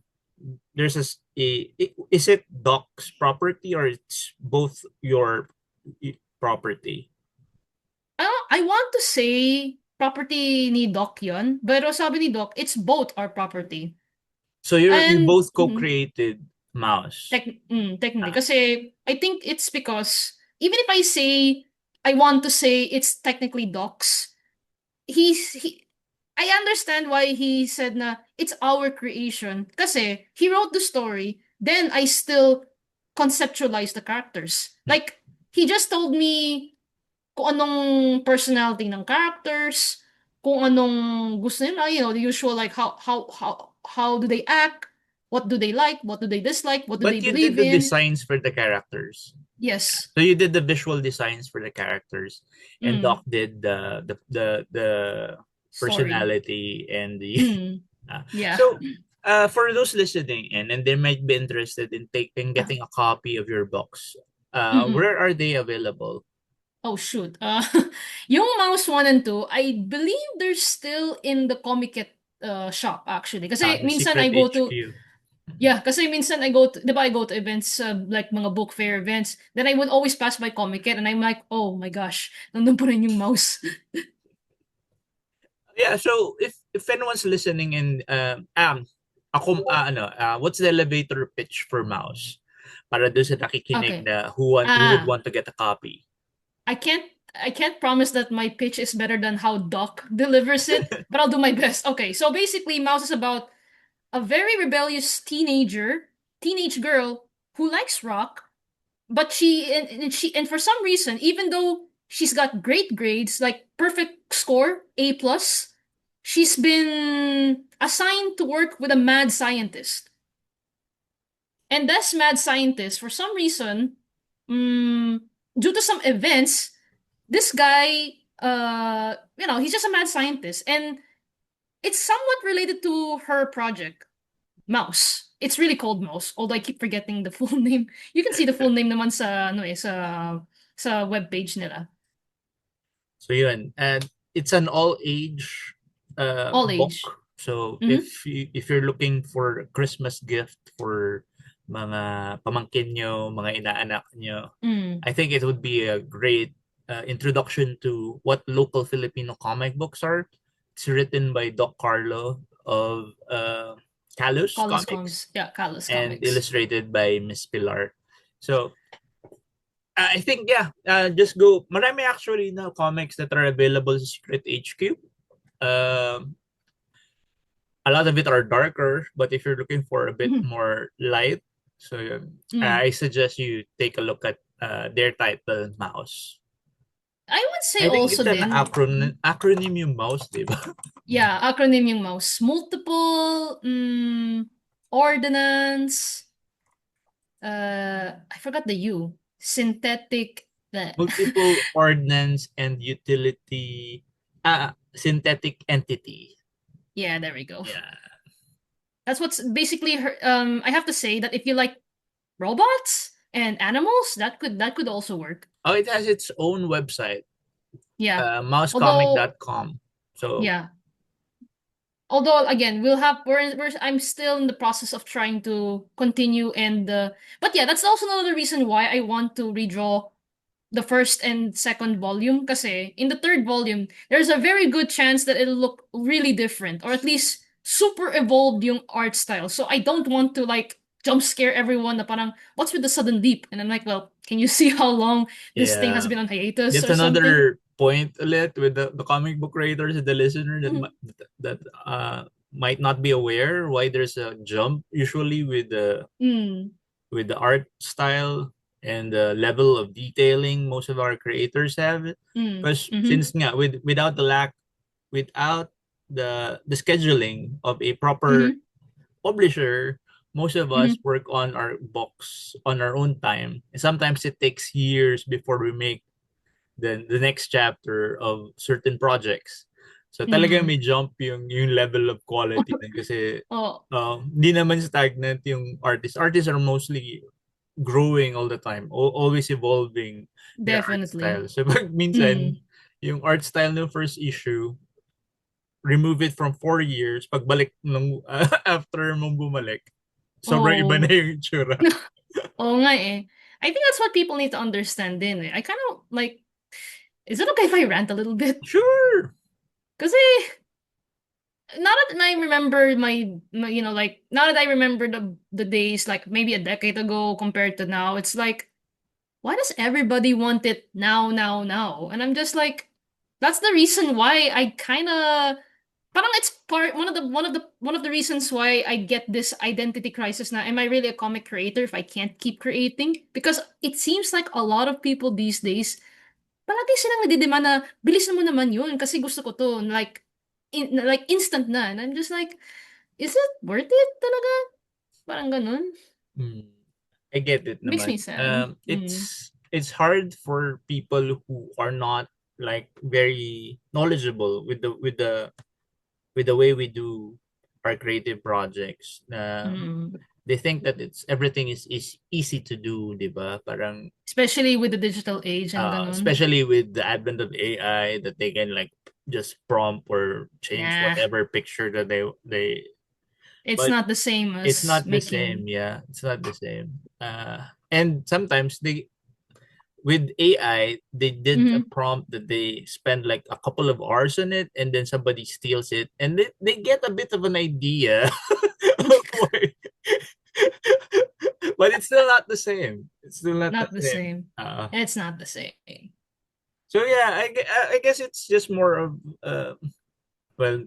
A: there's is it Doc's property or it's both your property?
B: I want to say property ni Doc yun, pero sabi ni Doc, it's both our property.
A: So you
B: And
A: both co-created mouse.
B: technically,
A: Ah,
B: kasi I think it's because even if I say I want to say it's technically Doc's, he I understand why he said na it's our creation kasi he wrote the story, then I still conceptualize the characters. Like he just told me kung anong personality ng characters, kung anong gusto nila, the usual like how do they act, what do they like, what do they dislike, what do they
A: but you did
B: believe
A: the
B: in.
A: designs for the characters.
B: Yes.
A: So you did the visual designs for the characters, and
B: Mm,
A: Doc did the
B: story.
A: personality and the.
B: Mm, yeah.
A: So, for those listening in, and they might be interested in taking getting a copy of your books,
B: Mm-mm.
A: where are they available?
B: Oh shoot. Yung Mouse 1 and 2, I believe they're still in the Comiket shop actually. Kasi
A: The
B: minsan
A: Secret
B: I go to
A: HQ.
B: yeah, kasi minsan I go to, 'di ba I go to events like mga book fair events. Then I would always pass by Comiket and I'm like, "Oh my gosh, nandun pa rin yung mouse."
A: Yeah. So if anyone's listening in, what's the elevator pitch for Mouse? Para doon sa nakikinig
B: Okay.
A: na who would
B: Ah,
A: want to get a copy.
B: I can't I can't promise that my pitch is better than how Doc delivers it, but I'll do my best. Okay, so basically Mouse is about a very rebellious teenage girl who likes rock, but and for some reason, even though she's got great grades, like perfect score, A plus, she's been assigned to work with a mad scientist. And this mad scientist, for some reason, due to some events, this guy, he's just a mad scientist, and it's somewhat related to her project. Mouse. It's really called Mouse, although I keep forgetting the full name. You can see the full name naman sa sa webpage nila.
A: So yun, and it's an all age
B: All age.
A: book. So
B: Mm-hmm.
A: if you're looking for a Christmas gift for mga pamangkin nyo, mga inaanak nyo,
B: Mm.
A: I think it would be a great introduction to what local Filipino comic books are. It's written by Doc Carlo of Calus
B: Carlos
A: Comics
B: Comics. Yeah, Carlos
A: and
B: Comics.
A: illustrated by Miss Pilar. So I think yeah, just go. Marami actually na comics that are available sa Secret HQ. Um, a lot of it are darker, but if you're looking for a bit
B: Mm.
A: more light, so
B: Mm.
A: I suggest you take a look at their title, Mouse.
B: I would say
A: I think
B: also
A: it's an
B: din,
A: acronym yung Mouse, di ba?
B: yeah, acronym yung mouse. Multiple ordinance, I forgot the U. Synthetic, bleh.
A: Multiple ordnance and utility, synthetic entity.
B: Yeah, there we go.
A: Yeah.
B: That's what's basically her. I have to say that if you like robots and animals, that could also work.
A: Oh, it has its own website,
B: Yeah. Although,
A: mousecomic.com. So
B: yeah. Although again, I'm still in the process of trying to continue but yeah, that's also another reason why I want to redraw the first and second volume kasi in the third volume, there's a very good chance that it'll look really different or at least super evolved yung art style. So I don't want to like jump scare everyone na parang, what's with the sudden leap? And I'm like, well, can you see how long this thing has
A: Yeah.
B: been on hiatus
A: That's
B: or something?
A: another point ulit with the comic book creators and the listener that
B: Mhm.
A: might not be aware why there's a jump usually
B: Mm,
A: with the art style and the level of detailing most of our creators have. Because
B: mhm,
A: since nga, without the scheduling of a proper
B: mhm,
A: publisher, most of us
B: mhm,
A: work on our books on our own time. And sometimes it takes years before we make the next chapter of certain projects. So talaga
B: mhm.
A: may jump yung level of quality din kasi
B: Oh,
A: di naman stagnant yung artists. Artists are mostly growing all the time, always evolving their art
B: definitely.
A: style. So pag minsan,
B: Mm.
A: yung art style ng first issue, remove it from 4 years, pagbalik nung after mong bumalik, sobrang iba na
B: Oh.
A: yung itsura.
B: Oo nga eh. I think that's what people need to understand din eh. I kind of like, is it okay if I rant a little bit?
A: Sure.
B: Kasi now that I remember like now that I remember the days like maybe a decade ago compared to now, it's like why does everybody want it now, now, now? And I'm just like, that's the reason why I kind of parang it's part one of the reasons why I get this identity crisis na am I really a comic creator if I can't keep creating? Because it seems like a lot of people these days palagi silang nadidemand na bilisan mo naman yun kasi gusto ko to like instant na and I'm just like is it worth it talaga? Parang ganun.
A: Hmm. I get it
B: Makes me
A: naman.
B: sad.
A: It's hard for people who are not like very knowledgeable with the way we do our creative projects.
B: Mm.
A: They think that it's everything is easy to do, 'di ba? Parang
B: Especially with the digital age and ganun.
A: especially with the advent of AI that they can like just prompt or change
B: Nah,
A: whatever picture that they
B: it's
A: but
B: not the same
A: it's
B: as
A: not the same.
B: making.
A: Yeah, it's not the same. And sometimes they with AI, they did a
B: Mhm.
A: prompt that they spend like a couple of hours on it, and then somebody steals it, and they get a bit of an idea of why. But it's still not the same. It's still not the
B: Not the
A: same.
B: same. It's not the same.
A: So yeah, I guess it's just more of well,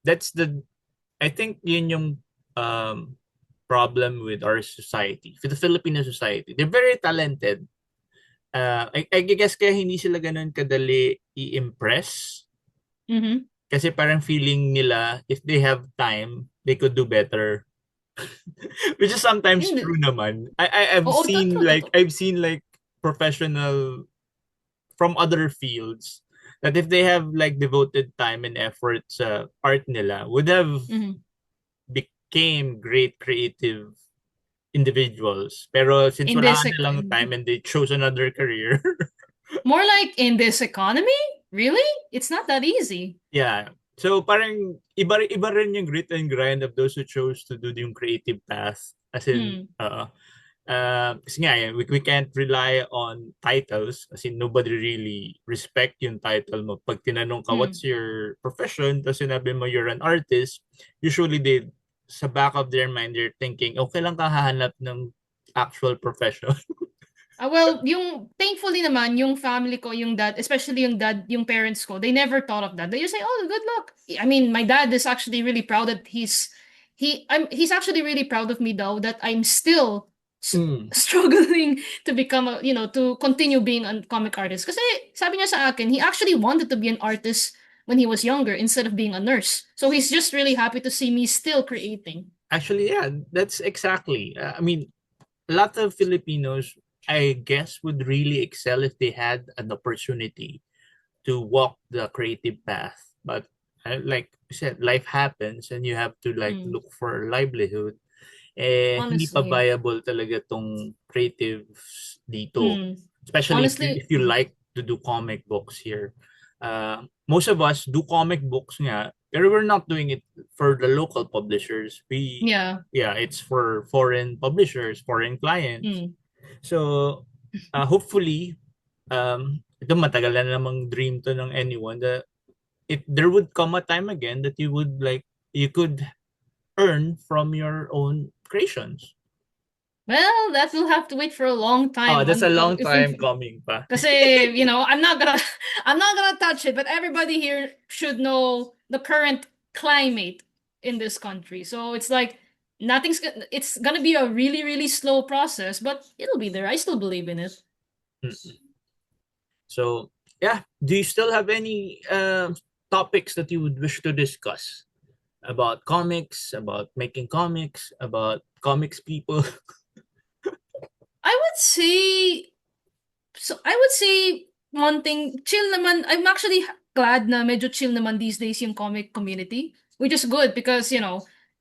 A: that's the I think yun yung um problem with our society, for the Filipino society. They're very talented. I guess kaya hindi sila ganun kadali i-impress.
B: Mhm.
A: Kasi parang feeling nila, if they have time, they could do better. Which is sometimes
B: Hindi.
A: true naman.
B: Oo, true, totoo.
A: I've seen like professional from other fields that if they have like devoted time and effort sa art nila, would have
B: Mhm.
A: became great creative individuals. Pero since
B: In
A: wala
B: this
A: nga nilang time and they chose another career,
B: more like in this economy? Really? It's not that easy.
A: yeah. So parang iba rin yung grit and grind of those who chose to do yung creative path. As in,
B: Mm.
A: kasi nga, we can't rely on titles. As in, nobody really respect yung title mo. Pag tinanong ka, what's
B: Mm.
A: your profession? Tapos sinabi mo, you're an artist. Usually, sa back of their mind, they're thinking, okay lang ka hahanap ng actual profession.
B: Well, yung thankfully naman, yung family ko, yung dad, especially yung dad, yung parents ko, they never thought of that. They just say, "Oh, good luck." I mean, my dad is actually really proud that he's actually really proud of me though that I'm still
A: Mm.
B: struggling to become to continue being a comic artist. Kasi sabi niya sa akin, he actually wanted to be an artist when he was younger instead of being a nurse. So he's just really happy to see me still creating.
A: Actually, yeah, that's exactly. I mean, a lot of Filipinos, I guess, would really excel if they had an opportunity to walk the creative path. But like I said, life happens and you have to like
B: Mm.
A: look for livelihood. Eh, hindi pa
B: Honestly.
A: viable talaga tong creative dito.
B: Mm.
A: Especially if
B: Honestly,
A: you like to do comic books here. Most of us do comic books nga, pero we're not doing it for the local publishers.
B: yeah.
A: Yeah, it's for foreign publishers, foreign clients.
B: Mm.
A: So, hopefully, ito matagal na namang dream to ng anyone, that if there would come a time again that you could earn from your own creations.
B: Well, that will have to wait for a long
A: Oh,
B: time.
A: that's a long
B: If
A: time coming pa.
B: Kasi, I'm not gonna I'm not gonna touch it, but everybody here should know the current climate in this country. So it's like it's gonna be a really, really slow process, but it'll be there. I still believe in it.
A: Mm. So, yeah, do you still have any topics that you would wish to discuss about comics, about making comics, about comics people?
B: I would say I would say one thing, chill naman. I'm actually glad na medyo chill naman these days yung comic community, which is good because,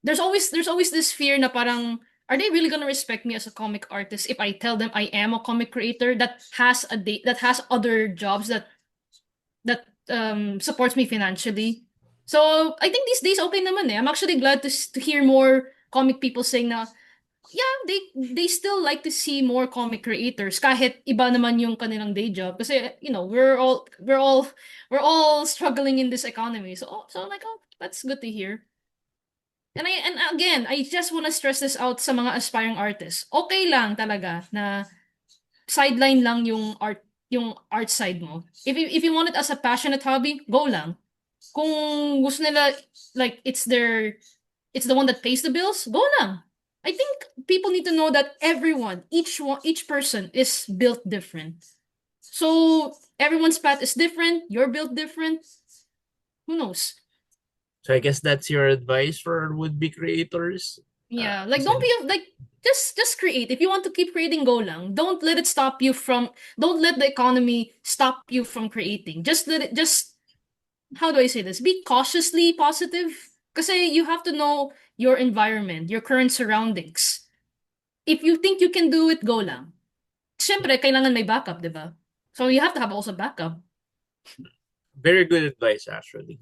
B: there's always this fear na parang, are they really gonna respect me as a comic artist if I tell them I am a comic creator that has other jobs that supports me financially. So I think these days okay naman eh. I'm actually glad to hear more comic people saying na yeah, they still like to see more comic creators kahit iba naman yung kanilang day job kasi we're all struggling in this economy. So like, oh, that's good to hear. And again, I just want to stress this out sa mga aspiring artists. Okay lang talaga na sideline lang yung art side mo. If you want it as a passionate hobby, go lang. Kung gusto nila, like, it's the one that pays the bills, go lang. I think people need to know that each person is built different. So everyone's path is different. You're built different. Who knows?
A: So I guess that's your advice for would-be creators.
B: Yeah, like don't
A: Since
B: be like just create. If you want to keep creating, go lang. Don't let it stop you from. Don't let the economy stop you from creating. Just let it. Just how do I say this? Be cautiously positive. Kasi you have to know your environment, your current surroundings. If you think you can do it, go lang. Siyempre, kailangan may backup, di ba? So you have to have also backup.
A: very good advice, actually.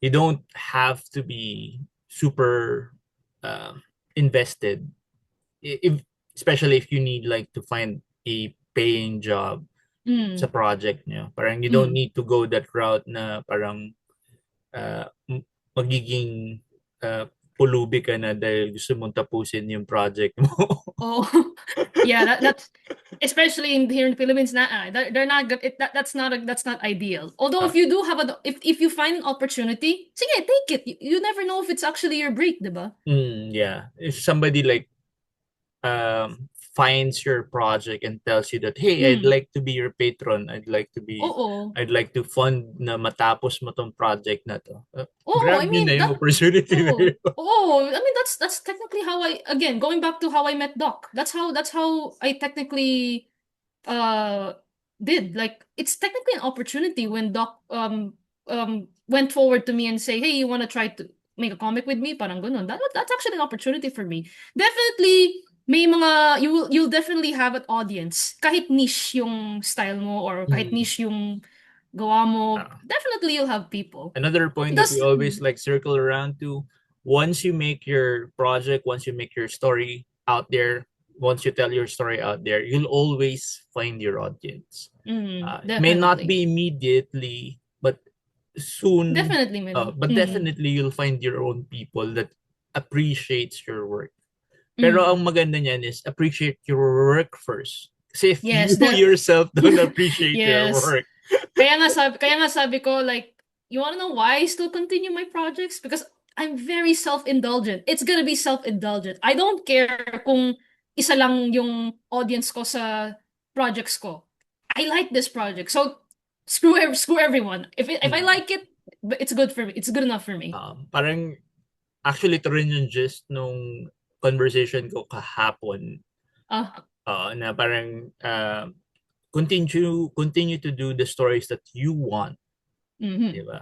A: You don't have to be super invested, if especially if you need like to find a paying job sa
B: Mm,
A: project nyo. Parang you don't
B: mm.
A: need to go that route na parang magiging pulubi ka na dahil gusto mong tapusin yung project mo.
B: Oh, yeah, that's especially here in the Philippines. They're not good. That's not ideal. Although
A: Ah,
B: if you do have if you find an opportunity, sige, take it. You never know if it's actually your break, diba?
A: yeah. If somebody like finds your project and tells you that, hey, I'd
B: Mm.
A: like to be your patron,
B: Oo.
A: I'd like to fund na matapos mo tong project na to.
B: Oh, I
A: Grab yun na
B: mean
A: yung
B: that.
A: opportunity na
B: Oh,
A: yun.
B: oh. I mean that's technically how I again going back to how I met Doc. That's how I technically uh did like it's technically an opportunity when Doc went forward to me and say, "Hey, you want to try to make a comic with me?" Parang ganun. That's actually an opportunity for me. Definitely may mga you'll definitely have an audience. Kahit niche yung style mo or kahit
A: Hmm.
B: niche yung gawa mo,
A: Ah.
B: definitely you'll have people.
A: Another
B: It
A: point that we
B: does
A: always like circle around to, once you make your project, once you make your story out there, once you tell your story out there, you'll always find your audience. It may not
B: definitely.
A: be immediately, but soon,
B: Definitely, man.
A: but definitely you'll find your own people that appreciates your work. Pero
B: Mm.
A: ang maganda niyan is appreciate your work first. Kasi if you
B: Yes, that
A: yourself don't appreciate your
B: yes.
A: work,
B: Kaya nga sabi ko, like, you wanna know why I still continue my projects? Because I'm very self-indulgent. It's gonna be self-indulgent. I don't care kung isa lang yung audience ko sa projects ko. I like this project. So screw everyone. If I
A: mm,
B: like it, it's good for me. It's good enough for me.
A: parang actually ito rin yung gist nung conversation ko kahapon,
B: Uh,
A: na parang continue to do the stories that you want, di
B: mhm.
A: ba?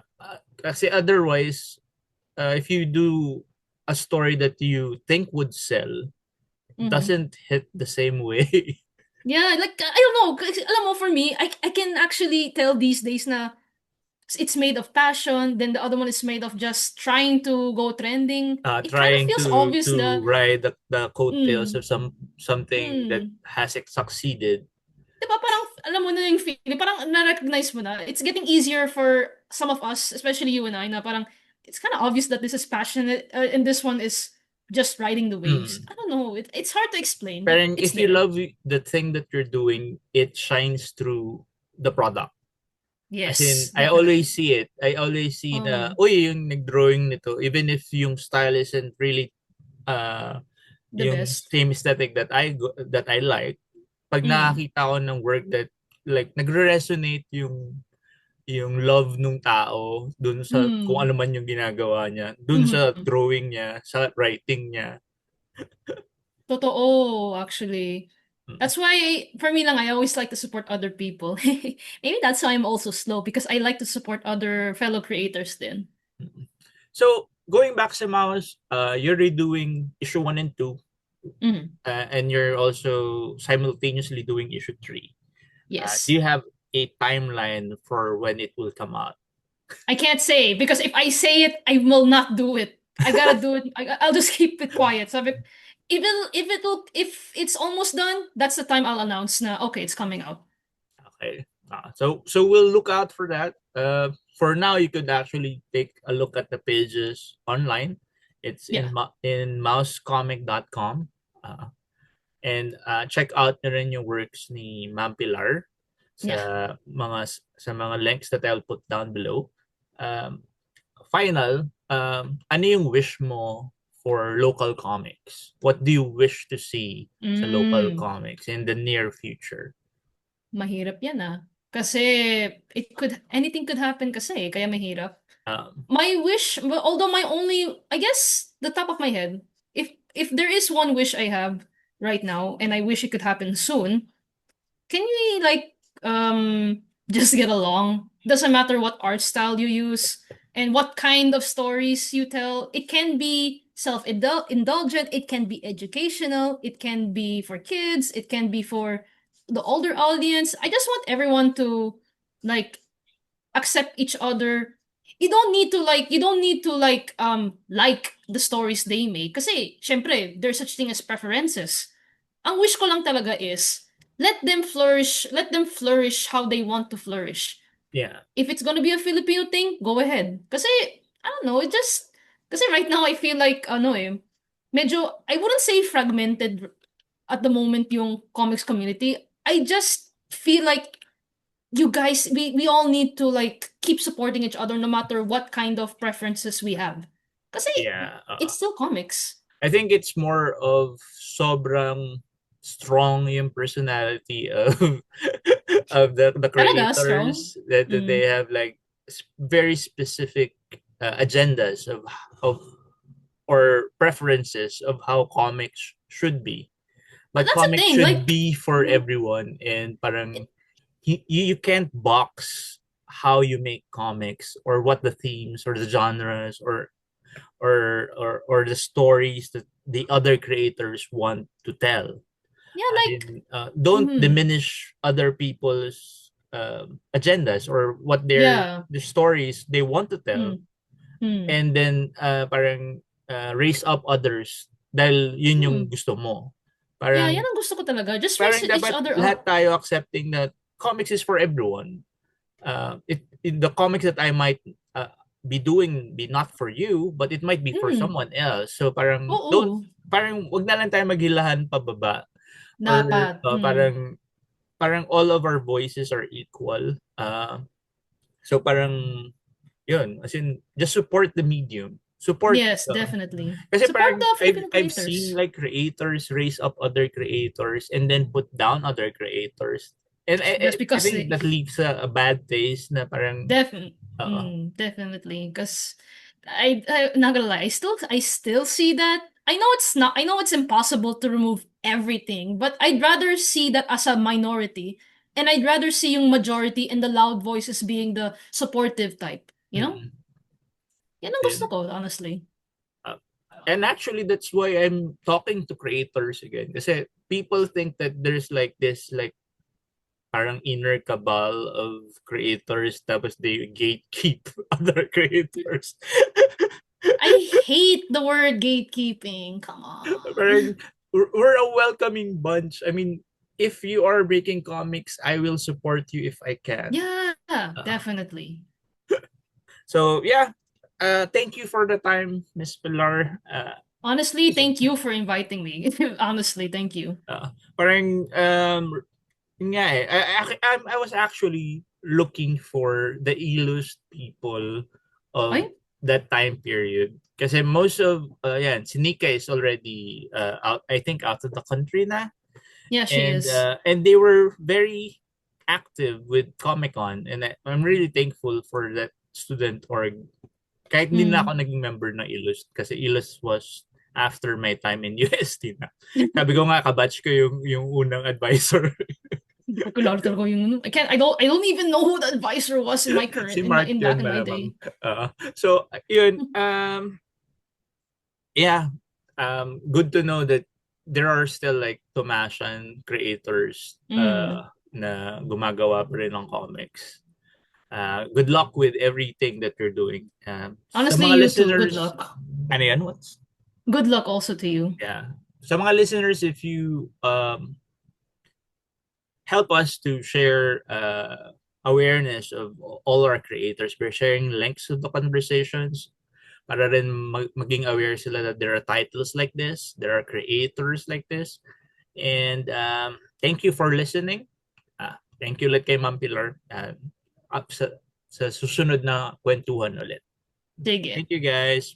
A: Kasi otherwise, if you do a story that you think would sell,
B: Mhm.
A: doesn't hit the same way.
B: Yeah, like I don't know. Kasi, alam mo, for me, I can actually tell these days na it's made of passion, then the other one is made of just trying to go trending. It kind of
A: Trying
B: feels obvious
A: to
B: na,
A: ride the coattails
B: mm,
A: of something that
B: mm,
A: has succeeded.
B: Diba parang, alam mo na yung feeling, parang na-recognize mo na. It's getting easier for some of us, especially you and I, na parang, it's kind of obvious that this is passionate, and this one is just riding the waves.
A: Mm.
B: I don't know. It's hard to explain, but
A: Parang
B: it's
A: if you
B: there.
A: love the thing that you're doing, it shines through the product. As in,
B: Yes,
A: I always
B: definitely.
A: see it. I always see na,
B: Oh,
A: uy, yung nag-drawing nito, even if yung style isn't really
B: the
A: yung
B: best.
A: same aesthetic that I like, pag
B: Mm,
A: nakakita ko ng work that like nagre-resonate yung love nung tao dun sa kung
B: mm,
A: ano man yung ginagawa niya, dun sa
B: mm.
A: drawing niya, sa writing niya.
B: Totoo, actually.
A: Mm.
B: That's why, for me lang, I always like to support other people. Maybe that's why I'm also slow, because I like to support other fellow creators then.
A: Mm. So, going back sa mouse, you're redoing issue 1 and 2,
B: Mhm.
A: and you're also simultaneously doing issue 3. Do
B: Yes.
A: you have a timeline for when it will come out?
B: I can't say, because if I say it, I will not do it. I gotta do it. I'll just keep it quiet. So if it's almost done, that's the time I'll announce na okay, it's coming out.
A: Okay. So we'll look out for that. For now, you could actually take a look at the pages online. It's
B: Yeah,
A: in mousecomic.com. And check out na rin yung works ni Ma'am Pilar
B: yeah.
A: sa mga links that I'll put down below. Um, ano yung wish mo for local comics? What do you wish to see sa local
B: Mm,
A: comics in the near future?
B: mahirap yan ah. Kasi anything could happen kasi, kaya mahirap.
A: Um,
B: My wish, well, although my only, I guess, the top of my head, if there is one wish I have right now, and I wish it could happen soon, can we like just get along? Doesn't matter what art style you use and what kind of stories you tell. It can be self-indulgent, it can be educational, it can be for kids, it can be for the older audience. I just want everyone to like accept each other. You don't need to like the stories they make kasi syempre there's such thing as preferences. Ang wish ko lang talaga is let them flourish how they want to flourish.
A: yeah,
B: If it's gonna be a Filipino thing, go ahead. Kasi I don't know, it just kasi right now I feel like medyo I wouldn't say fragmented at the moment yung comics community. I just feel like you guys we all need to like keep supporting each other no matter what kind of preferences we have. Kasi
A: yeah.
B: it's still comics.
A: I think it's more of sobrang strong yung personality of of the
B: Talaga strong.
A: creators that they
B: Mm.
A: have like very specific agendas of or preferences of how comics should be.
B: But
A: But
B: that's the
A: comics
B: thing,
A: should
B: like
A: be for
B: mm,
A: everyone, and parang you can't box how you make comics or what the themes or the genres or the stories that the other creators want to tell.
B: yeah,
A: As
B: like
A: in, don't
B: mm,
A: diminish other people's agendas or what
B: yeah.
A: the stories they want to tell,
B: Mm, mm,
A: and then parang raise up others dahil yun yung
B: mm.
A: gusto mo.
B: Yeah, yan
A: Parang
B: ang gusto ko talaga. Just raise
A: parang
B: each
A: dapat
B: other
A: lahat
B: up.
A: tayo accepting that comics is for everyone. In the comics that I might be doing be not for you, but it might be for
B: Mm,
A: someone else. So
B: oo.
A: parang wag na lang tayo maghilahan pababa or
B: Dapat.
A: parang all of our voices are equal. So parang yun, as in just support the medium. Support
B: Yes, definitely.
A: kasi
B: Support
A: parang
B: the Filipino
A: I've seen
B: creators.
A: like creators raise up other creators and then put down other creators. And
B: Just
A: I
B: because
A: think that leaves a bad taste na parang uh,
B: Definitely. Because I not gonna lie, I still see that. I know it's impossible to remove everything, but I'd rather see that as a minority, and I'd rather see yung majority and the loud voices being the supportive type. You know?
A: mm,
B: Yan ang gusto
A: yun.
B: ko, honestly.
A: Uh, and actually that's why I'm talking to creators again kasi people think that there's like this like parang inner cabal of creators tapos they gatekeep other creators.
B: I hate the word gatekeeping. Come
A: Parang
B: on.
A: we're a welcoming bunch. I mean, if you are breaking comics, I will support you if I can.
B: Yeah,
A: Uh,
B: definitely.
A: so yeah, thank you for the time, Miss Pilar.
B: Honestly, thank you for inviting me. Honestly, thank you.
A: Parang yun nga eh. I was actually looking for the illust people of
B: Ay,
A: that time period. Kasi most of, yan, si Nika is already out, I think out of the country na.
B: yeah, she is.
A: And they were very active with Comic Con. And I'm really thankful for that student org. Kahit hindi na ako
B: Hmm.
A: naging member ng Illust kasi Illust was after my time in UST na. Sabi ko nga, kabatch ko yung unang advisor.
B: Popular talaga yung I don't even know who the advisor was in my
A: Si
B: current
A: Mark
B: in back
A: yun
B: in my
A: malamang.
B: day.
A: So, yun. Yeah. Good to know that there are still like Thomasian creators
B: Mm.
A: na gumagawa pa rin ng comics. Good luck with everything that you're doing. Sa
B: Honestly,
A: mga
B: you too. Good
A: listeners,
B: luck.
A: ano yan? What's?
B: Good luck also to you.
A: Yeah. Sa mga listeners, if you help us to share awareness of all our creators by sharing links to the conversations para rin maging aware sila that there are titles like this, there are creators like this. And thank you for listening. Thank you ulit kay Ma'am Pilar. Up sa susunod na kwentuhan ulit.
B: Dig it.
A: Thank you guys.